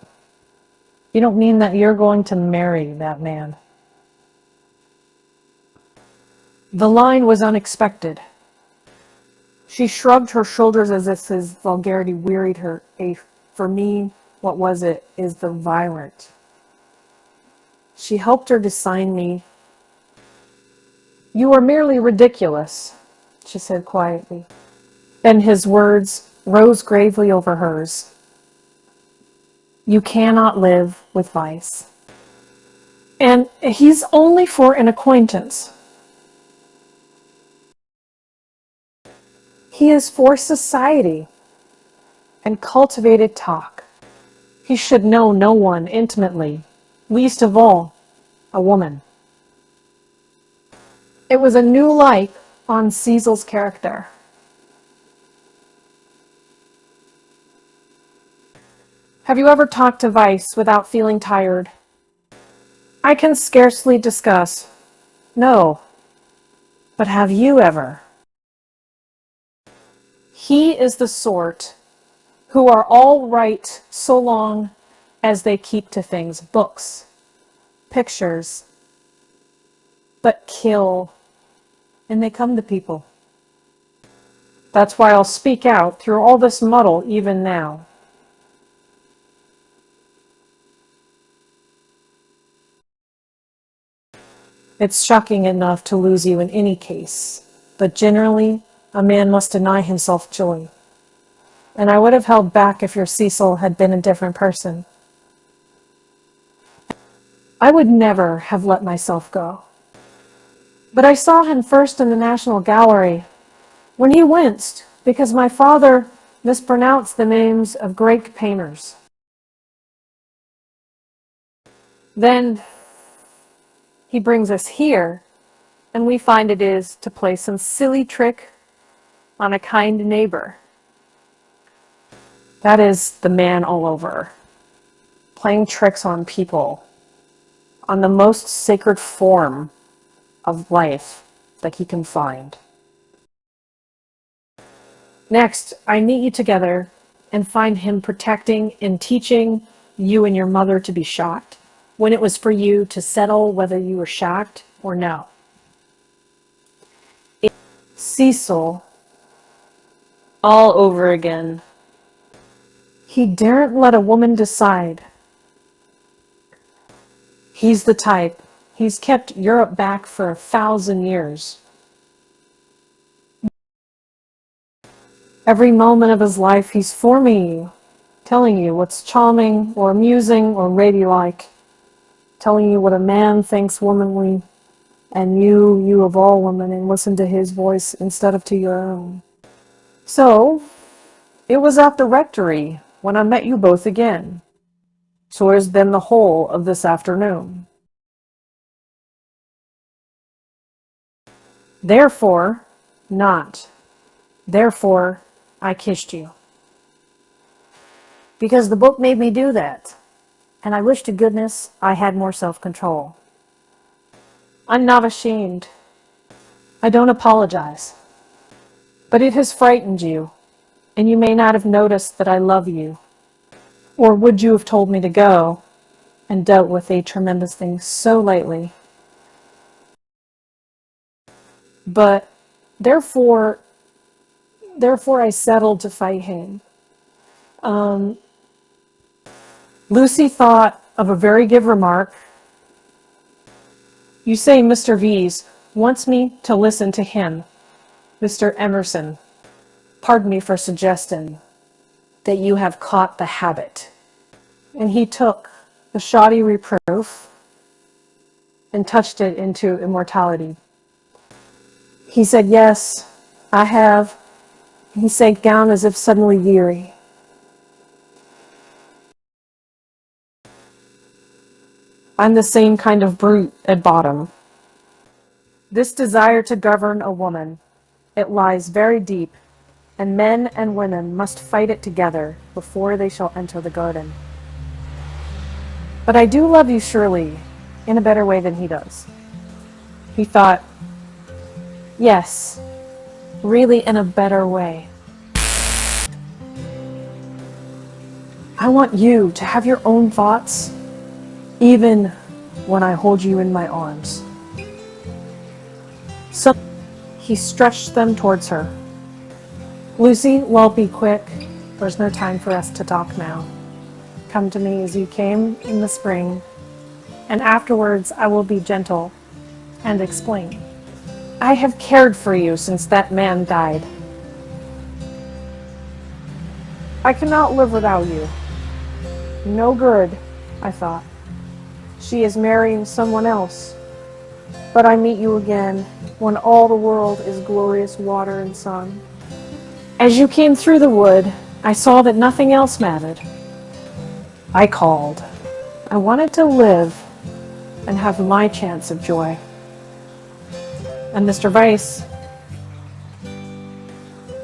"You don't mean that you're going to marry that man?" The line was unexpected. She shrugged her shoulders as if his vulgarity wearied her. For me, what was it, is the violent. She helped her to sign me. "You are merely ridiculous," she said quietly. And his words rose gravely over hers. "You cannot live with Weiss. And he's only for an acquaintance. He is for society and cultivated talk. He should know no one intimately, least of all, a woman." It was a new light on Cecil's character. "Have you ever talked to Weiss without feeling tired?" "I can scarcely discuss." "No. But have you ever?" He is the sort who are all right so long as they keep to things, books, pictures, but kill, and they come to people. That's why I'll speak out through all this muddle even now. It's shocking enough to lose you in any case, but generally, a man must deny himself joy. And I would have held back if your Cecil had been a different person. I would never have let myself go. But I saw him first in the National Gallery, when he winced because my father mispronounced the names of great painters. Then he brings us here, and we find it is to play some silly trick on a kind neighbor. That is the man all over, playing tricks on people, on the most sacred form of life that he can find. Next, I meet you together and find him protecting and teaching you and your mother to be shocked, when it was for you to settle whether you were shocked or no. Cecil, all over again. He daren't let a woman decide. He's the type. He's kept Europe back for 1,000 years. Every moment of his life, he's forming you, telling you what's charming or amusing or ladylike, telling you what a man thinks womanly, and you of all women, and listen to his voice instead of to your own. So, it was at the rectory when I met you both again. So has been the whole of this afternoon. Therefore, not. Therefore, I kissed you. Because the book made me do that, and I wish to goodness I had more self-control. I'm not ashamed. I don't apologize. But it has frightened you, and you may not have noticed that I love you. Or would you have told me to go and dealt with a tremendous thing so lightly? But therefore I settled to fight him. Lucy thought of a very good remark. You say Mr. V's wants me to listen to him, Mr. Emerson. Pardon me for suggesting that you have caught the habit. And he took the shoddy reproof and touched it into immortality. He said, yes, I have. He sank down as if suddenly weary. I'm the same kind of brute at bottom. This desire to govern a woman, it lies very deep, and men and women must fight it together before they shall enter the garden. But I do love you, Shirley, in a better way than he does. He thought, yes, really in a better way. I want you to have your own thoughts, even when I hold you in my arms. So he stretched them towards her. Lucy, well, be quick. There's no time for us to talk now. Come to me as you came in the spring, and afterwards I will be gentle and explain. I have cared for you since that man died. I cannot live without you. No good, I thought. She is marrying someone else. But I meet you again when all the world is glorious water and sun. As you came through the wood, I saw that nothing else mattered. I called. I wanted to live and have my chance of joy. And Mr. Weiss,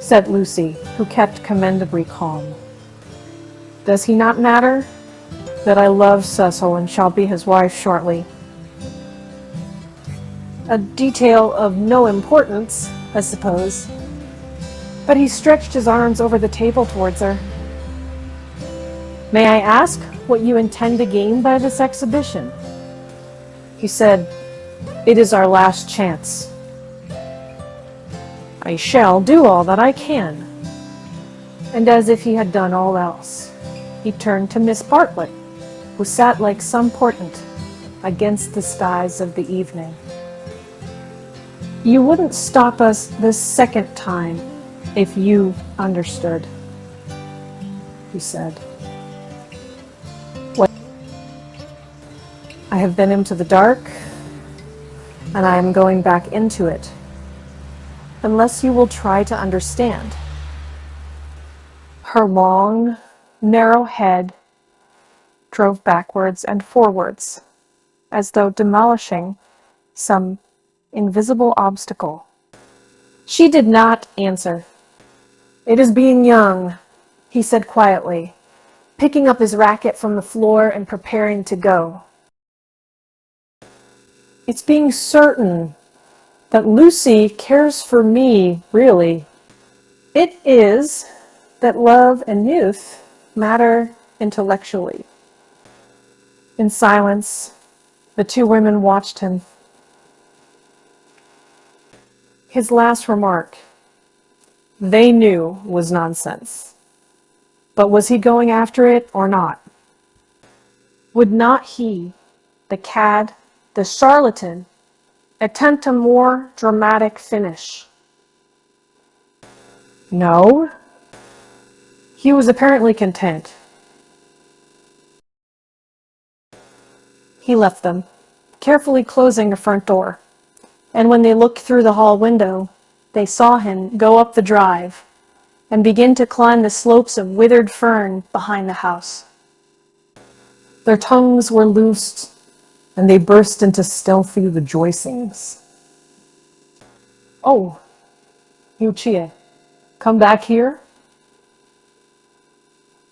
said Lucy, who kept commendably calm. Does he not matter that I love Cecil and shall be his wife shortly? A detail of no importance, I suppose. But he stretched his arms over the table towards her. May I ask what you intend to gain by this exhibition? He said, it is our last chance. I shall do all that I can. And as if he had done all else, he turned to Miss Bartlett, who sat like some portent against the skies of the evening. You wouldn't stop us this second time if you understood, he said. What? I have been into the dark, and I am going back into it, unless you will try to understand. Her long, narrow head drove backwards and forwards, as though demolishing some invisible obstacle. She did not answer. It is being young, he said quietly, picking up his racket from the floor and preparing to go. It's being certain that Lucy cares for me, really. It is that love and youth matter intellectually. In silence, the two women watched him. His last remark, they knew, was nonsense. But was he going after it or not? Would not he, the cad, the charlatan, attempt a more dramatic finish? No. He was apparently content. He left them, carefully closing the front door, and when they looked through the hall window, they saw him go up the drive, and begin to climb the slopes of withered fern behind the house. Their tongues were loosed, and they burst into stealthy rejoicings. "Oh, Yuchie, come back here?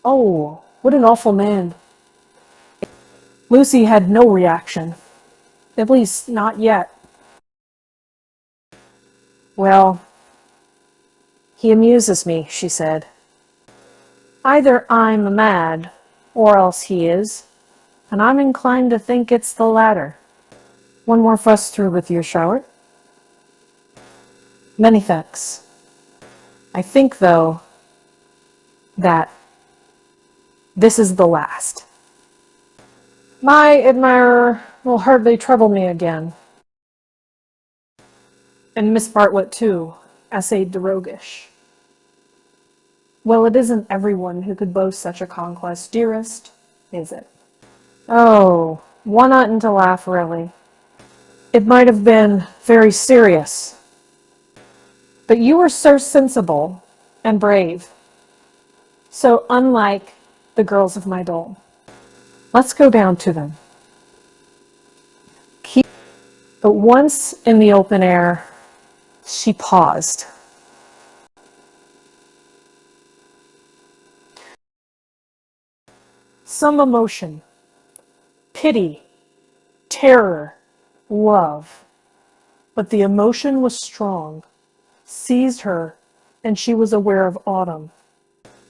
Oh, what an awful man." Lucy had no reaction, at least not yet. "Well, he amuses me," she said. "Either I'm mad, or else he is, and I'm inclined to think it's the latter. One more fuss through with your shower?" "Many thanks. I think, though, that this is the last. My admirer will hardly trouble me again." And Miss Bartlett, too, essayed de roguish. "Well, it isn't everyone who could boast such a conquest, dearest, is it?" "Oh, one oughtn't to laugh, really. It might have been very serious. But you were so sensible and brave, so unlike the girls of my dole. Let's go down to them." But once in the open air, she paused. Some emotion, pity, terror, love, but the emotion was strong, seized her, and she was aware of autumn.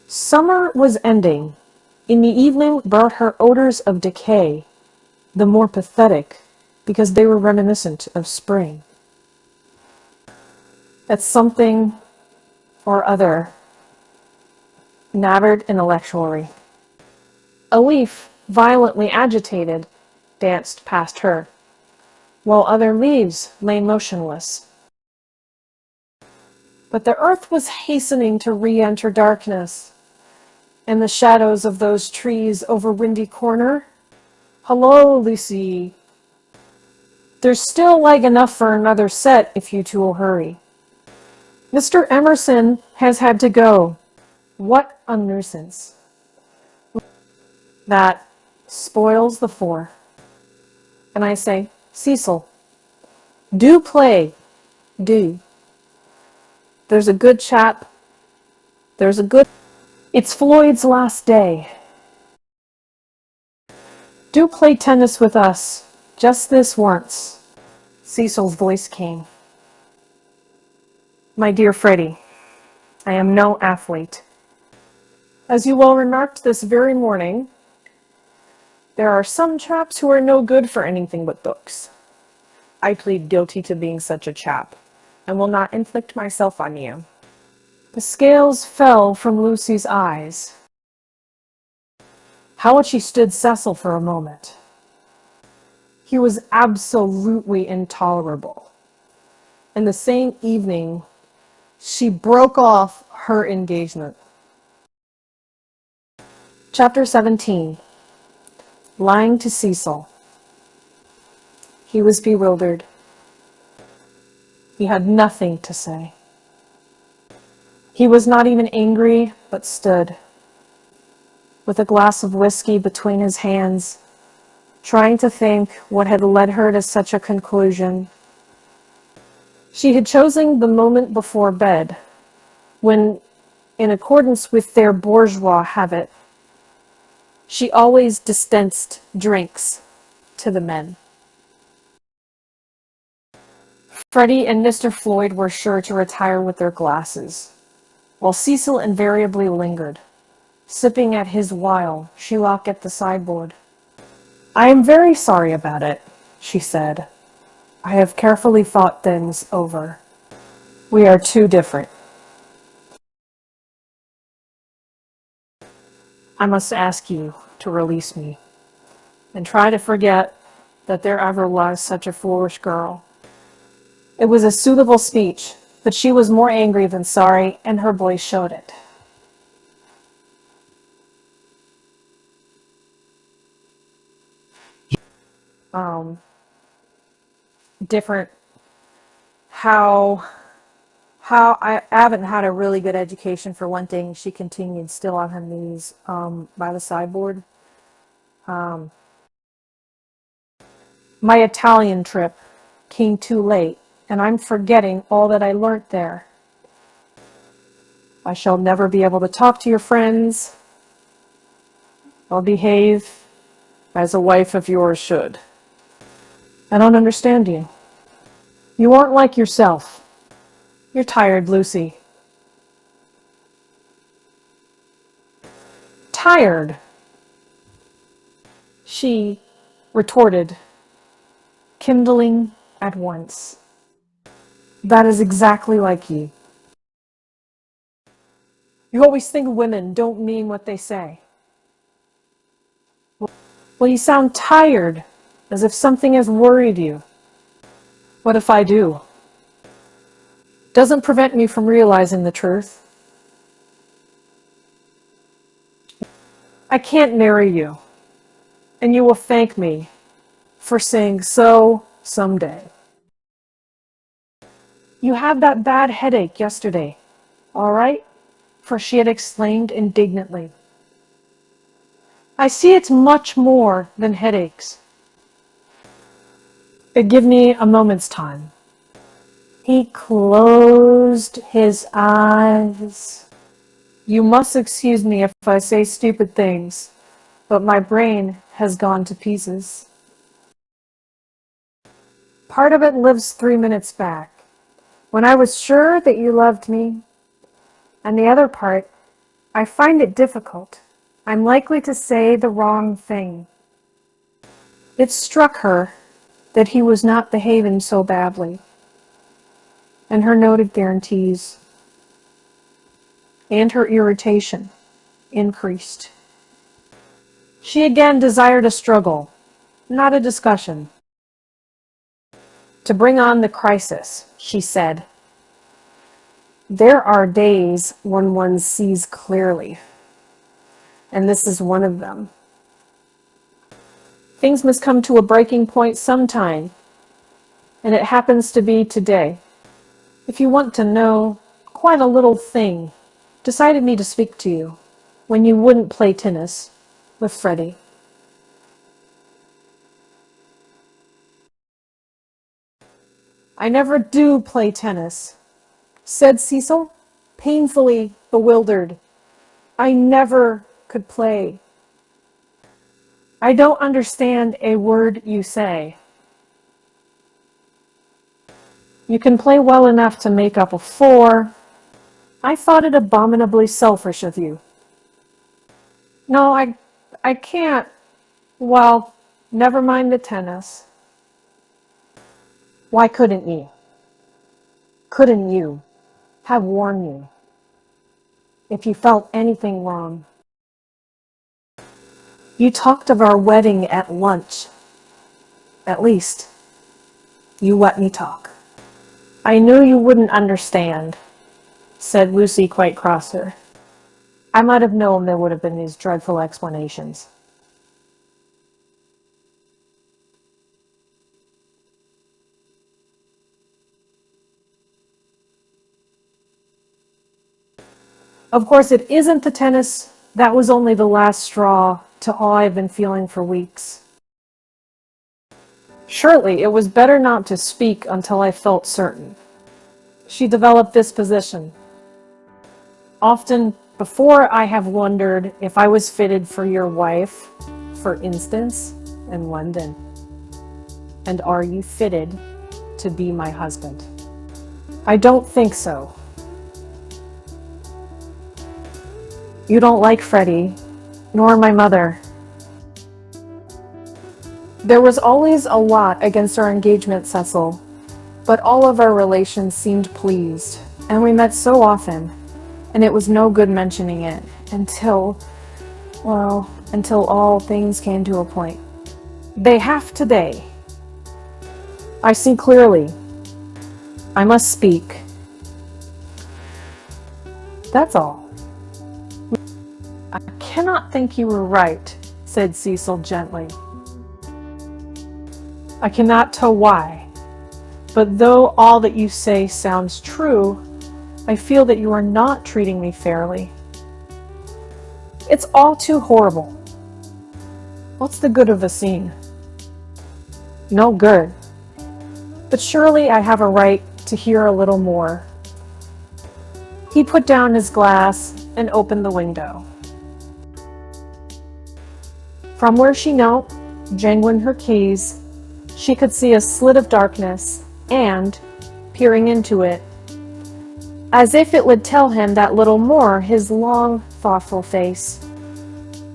Summer was ending. In the evening brought her odors of decay, the more pathetic because they were reminiscent of spring. That something or other nabbered intellectually. A leaf, violently agitated, danced past her, while other leaves lay motionless. But the earth was hastening to re-enter darkness, and the shadows of those trees over Windy Corner. "Hello, Lucy. There's still light enough for another set if you two will hurry. Mr. Emerson has had to go. What a nuisance. That spoils the four." And I say, "Cecil, do play, do. There's a good chap. There's a good... It's Floyd's last day. Do play tennis with us, just this once." Cecil's voice came. "My dear Freddie, I am no athlete. As you well remarked this very morning, there are some chaps who are no good for anything but books. I plead guilty to being such a chap, and will not inflict myself on you." The scales fell from Lucy's eyes. How had she stood Cecil for a moment? He was absolutely intolerable. And the same evening, she broke off her engagement. Chapter 17. Lying to Cecil. He was bewildered. He had nothing to say. He was not even angry, but stood, with a glass of whiskey between his hands, trying to think what had led her to such a conclusion. She had chosen the moment before bed, when, in accordance with their bourgeois habit, she always dispensed drinks to the men. Freddie and Mr. Floyd were sure to retire with their glasses, while Cecil invariably lingered, sipping at his while she looked at the sideboard. "I am very sorry about it," she said. "I have carefully thought things over. We are too different. I must ask you to release me, and try to forget that there ever was such a foolish girl." It was a suitable speech, but she was more angry than sorry, and her voice showed it. Different. How How I haven't had a really good education for one thing. She continued still on her knees by the sideboard. My Italian trip came too late, and I'm forgetting all that I learnt there. I shall never be able to talk to your friends. I'll behave as a wife of yours should. I don't understand you. You aren't like yourself. You're tired, Lucy. Tired, she retorted, kindling at once. That is exactly like you. You always think women don't mean what they say. Well, you sound tired, as if something has worried you. What if I do? Doesn't prevent me from realizing the truth. I can't marry you, and you will thank me for saying so someday. You had that bad headache yesterday, all right? For she had exclaimed indignantly. I see it's much more than headaches. Give me a moment's time. He closed his eyes. You must excuse me if I say stupid things, but my brain has gone to pieces. Part of it lives 3 minutes back, when I was sure that you loved me, and the other part, I find it difficult. I'm likely to say the wrong thing. It struck her that he was not behaving so badly, and her noted guarantees and her irritation increased. She again desired a struggle, not a discussion. To bring on the crisis, she said, there are days when one sees clearly, and this is one of them. Things must come to a breaking point sometime, and it happens to be today. If you want to know, quite a little thing decided me to speak to you when you wouldn't play tennis with Freddie. I never do play tennis, said Cecil, painfully bewildered. I never could play. I don't understand a word you say. You can play well enough to make up a 4. I thought it abominably selfish of you. No, I can't. Well, never mind the tennis. Why couldn't you? Couldn't you have warned me if you felt anything wrong? You talked of our wedding at lunch. At least, you let me talk. I knew you wouldn't understand, said Lucy quite crosser. I might have known there would have been these dreadful explanations. Of course, it isn't the tennis. That was only the last straw to all I've been feeling for weeks. Surely it was better not to speak until I felt certain. She developed this position. Often before I have wondered if I was fitted for your wife, for instance, in London. And are you fitted to be my husband? I don't think so. You don't like Freddie, nor my mother. There was always a lot against our engagement, Cecil, but all of our relations seemed pleased, and we met so often, and it was no good mentioning it until all things came to a point. They have today. I see clearly. I must speak. That's all. I cannot think you were right, said Cecil gently. I cannot tell why, but though all that you say sounds true, I feel that you are not treating me fairly. It's all too horrible. What's the good of the scene? No good. But surely I have a right to hear a little more. He put down his glass and opened the window. From where she knelt, jangling her keys, she could see a slit of darkness and, peering into it, as if it would tell him that little more, his long, thoughtful face.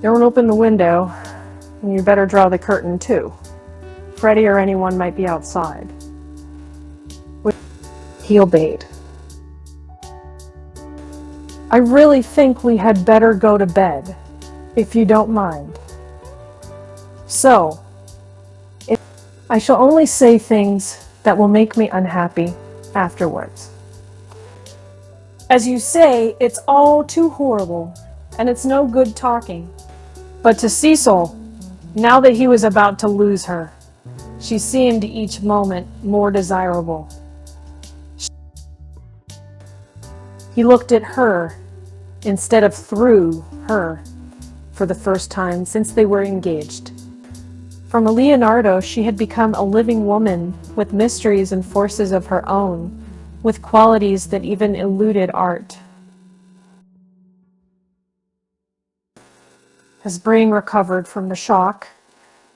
Don't open the window, and you better draw the curtain too. Freddie or anyone might be outside. He obeyed. I really think we had better go to bed, if you don't mind. So, I shall only say things that will make me unhappy afterwards. As you say, it's all too horrible, and it's no good talking. But to Cecil, now that he was about to lose her, she seemed each moment more desirable. He looked at her instead of through her for the first time since they were engaged. From a Leonardo, she had become a living woman with mysteries and forces of her own, with qualities that even eluded art. His brain recovered from the shock,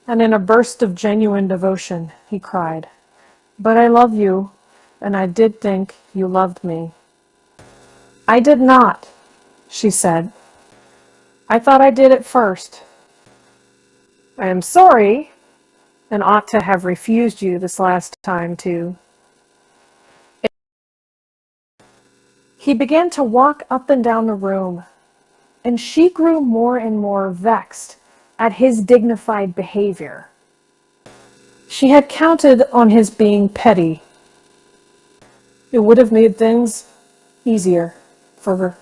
and in a burst of genuine devotion, he cried, "But I love you, and I did think you loved me." "I did not," she said. "I thought I did at first. I am sorry, and ought to have refused you this last time, too." He began to walk up and down the room, and she grew more and more vexed at his dignified behavior. She had counted on his being petty. It would have made things easier for her.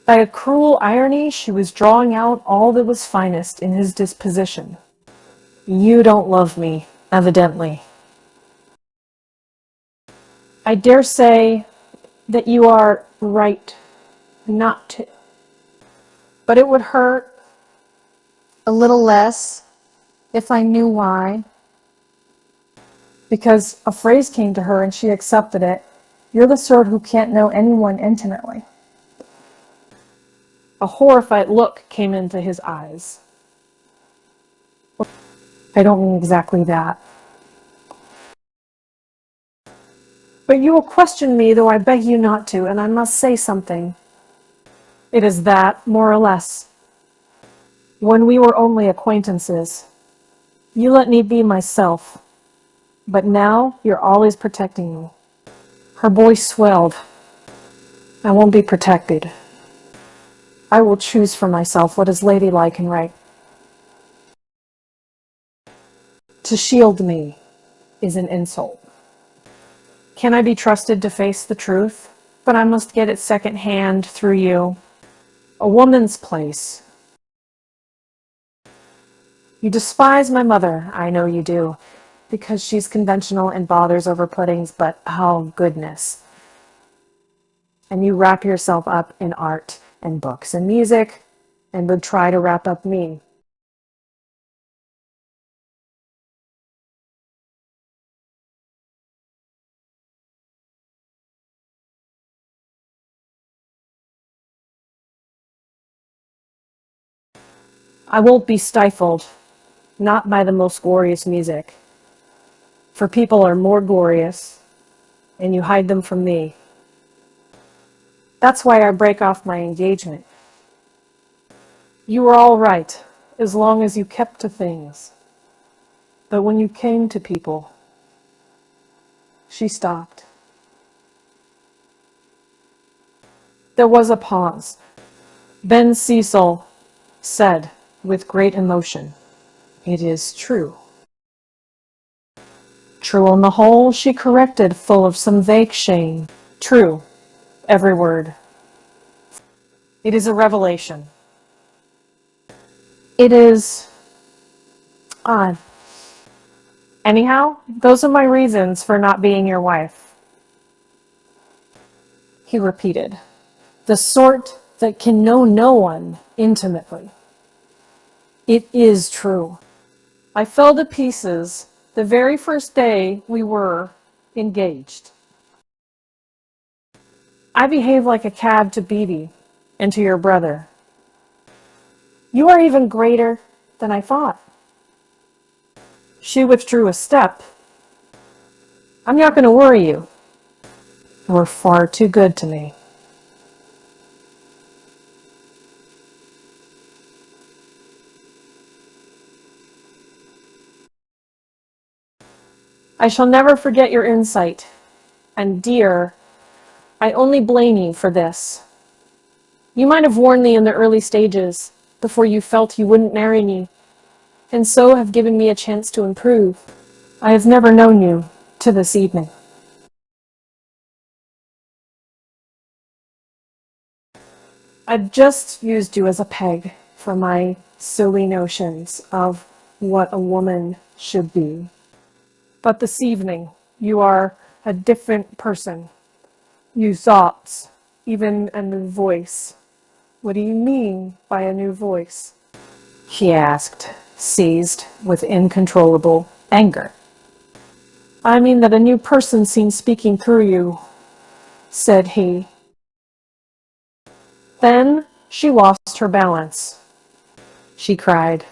By a cruel irony, she was drawing out all that was finest in his disposition. "You don't love me, evidently. I dare say that you are right not to. But it would hurt a little less if I knew why." Because a phrase came to her and she accepted it. "You're the sort who can't know anyone intimately." A horrified look came into his eyes. "I don't mean exactly that. But you will question me, though I beg you not to, and I must say something. It is that, more or less. When we were only acquaintances, you let me be myself. But now you're always protecting me." Her voice swelled. "I won't be protected. I will choose for myself what is ladylike and right. To shield me is an insult. Can I be trusted to face the truth? But I must get it second-hand through you. A woman's place. You despise my mother, I know you do, because she's conventional and bothers over puddings, but oh, goodness. And you wrap yourself up in art and books and music, and would try to wrap up me. I won't be stifled, not by the most glorious music, for people are more glorious, and you hide them from me. That's why I break off my engagement. You were all right, as long as you kept to things. But when you came to people..." She stopped. There was a pause. Then Cecil said, with great emotion, "It is true." "True on the whole," she corrected, full of some vague shame. "True, every word. It is a revelation. It is odd. Anyhow, those are my reasons for not being your wife." he repeated. The sort that can know no one intimately. It is true. I fell to pieces the very first day we were engaged. I behaved like a cab to Beatty and to your brother. You are even greater than I thought. She withdrew a step. I'm not going to worry you. You were far too good to me. I shall never forget your insight. And dear, I only blame you for this. You might have warned me in the early stages, before you felt you wouldn't marry me, and so have given me a chance to improve. I have never known you to this evening. I've just used you as a peg for my silly notions of what a woman should be. But this evening, you are a different person. New thoughts, even a new voice. What do you mean by a new voice? She asked, seized with incontrollable anger. I mean that a new person seems speaking through you, said he. Then she lost her balance. She cried,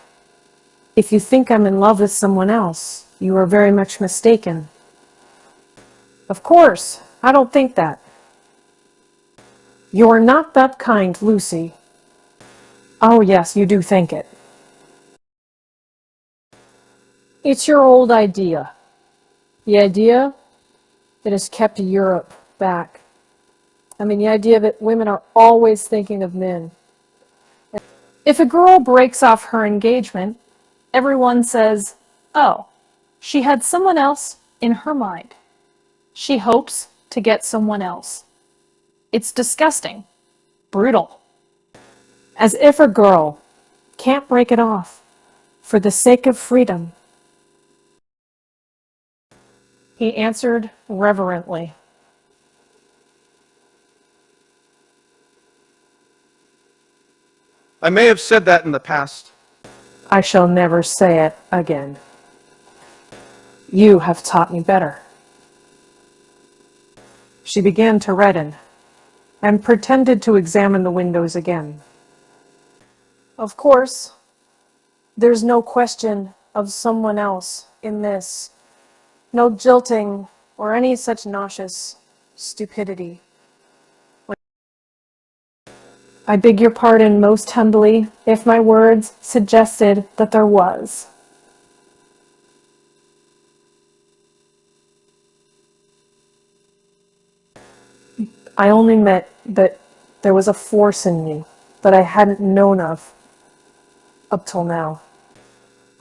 If you think I'm in love with someone else, you are very much mistaken. Of course, I don't think that. You're not that kind, Lucy. Oh yes, you do think it. It's your old idea. The idea that has kept Europe back. I mean, the idea that women are always thinking of men. If a girl breaks off her engagement, everyone says, oh, she had someone else in her mind. She hopes to get someone else. It's disgusting, brutal. As if a girl can't break it off for the sake of freedom. He answered reverently. I may have said that in the past. I shall never say it again. You have taught me better. She began to redden and pretended to examine the windows again. Of course, there's no question of someone else in this. No jilting or any such nauseous stupidity. I beg your pardon most humbly if my words suggested that there was. I only meant that there was a force in me that I hadn't known of up till now.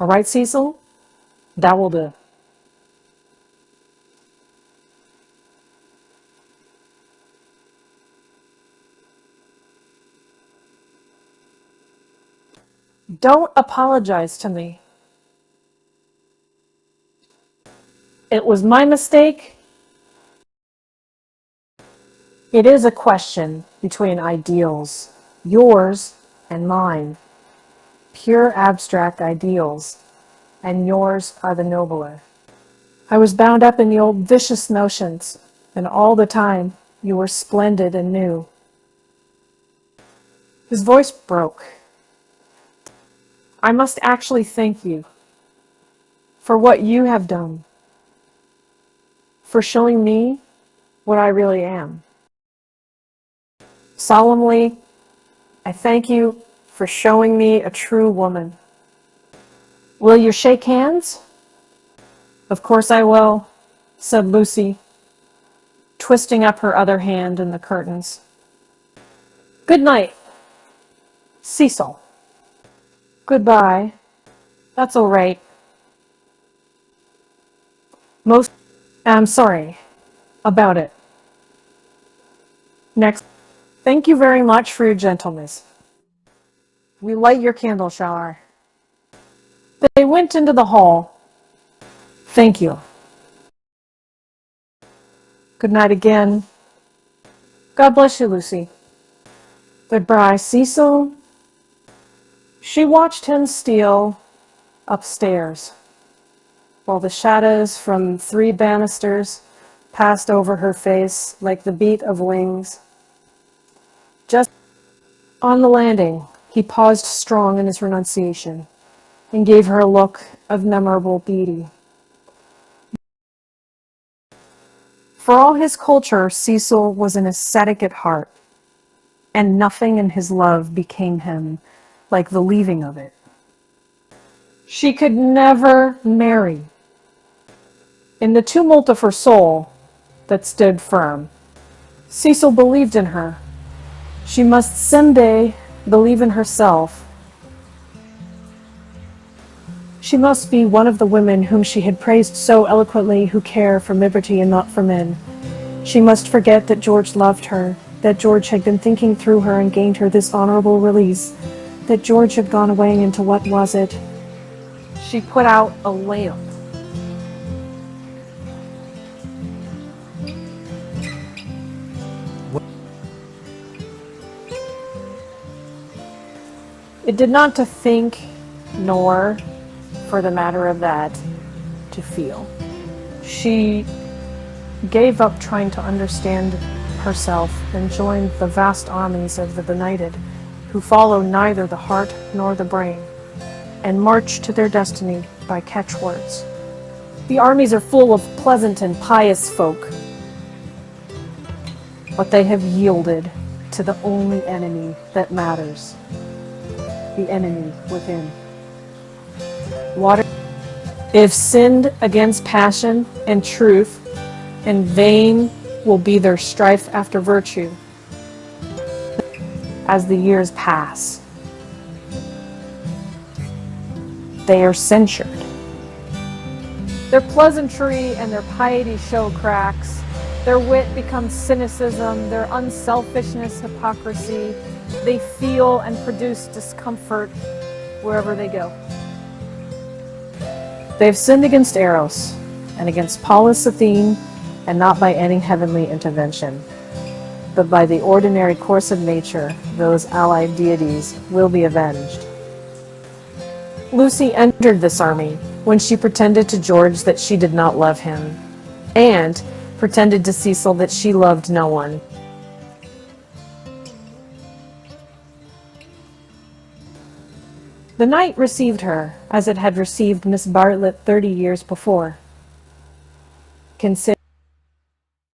All right, Cecil? That will do. Don't apologize to me. It was my mistake. It is a question between ideals, yours and mine. Pure abstract ideals, and yours are the nobler. I was bound up in the old vicious notions, and all the time you were splendid and new. His voice broke. I must actually thank you for what you have done, for showing me what I really am. Solemnly, I thank you for showing me a true woman. Will you shake hands? Of course I will, said Lucy, twisting up her other hand in the curtains. Good night, Cecil. Goodbye. That's all right. I'm sorry about it. Next. Thank you very much for your gentleness. We light your candle shower. They went into the hall. Thank you. Good night again. God bless you, Lucy. Goodbye, Cecil. She watched him steal upstairs, while the shadows from 3 banisters passed over her face like the beat of wings. Just on the landing, he paused strong in his renunciation and gave her a look of memorable beauty. For all his culture, Cecil was an ascetic at heart, and nothing in his love became him like the leaving of it. She could never marry. In the tumult of her soul that stood firm, Cecil believed in her. She must someday believe in herself. She must be one of the women whom she had praised so eloquently, who care for liberty and not for men. She must forget that George loved her, that George had been thinking through her and gained her this honorable release, that George had gone away into what was it? She put out a lamp. It did not to think, nor, for the matter of that, to feel. She gave up trying to understand herself and joined the vast armies of the benighted, who follow neither the heart nor the brain, and march to their destiny by catchwords. The armies are full of pleasant and pious folk, but they have yielded to the only enemy that matters, the enemy within. Water, if sinned against passion and truth, and vain will be their strife after virtue as the years pass. They are censured. Their pleasantry and their piety show cracks. Their wit becomes cynicism, their unselfishness hypocrisy. They feel and produce discomfort wherever they go. They have sinned against Eros and against Pallas Athene, and not by any heavenly intervention, but by the ordinary course of nature. Those allied deities will be avenged. Lucy entered this army when she pretended to George that she did not love him, and pretended to Cecil that she loved no one. The night received her as it had received Miss Bartlett 30 years before. Consider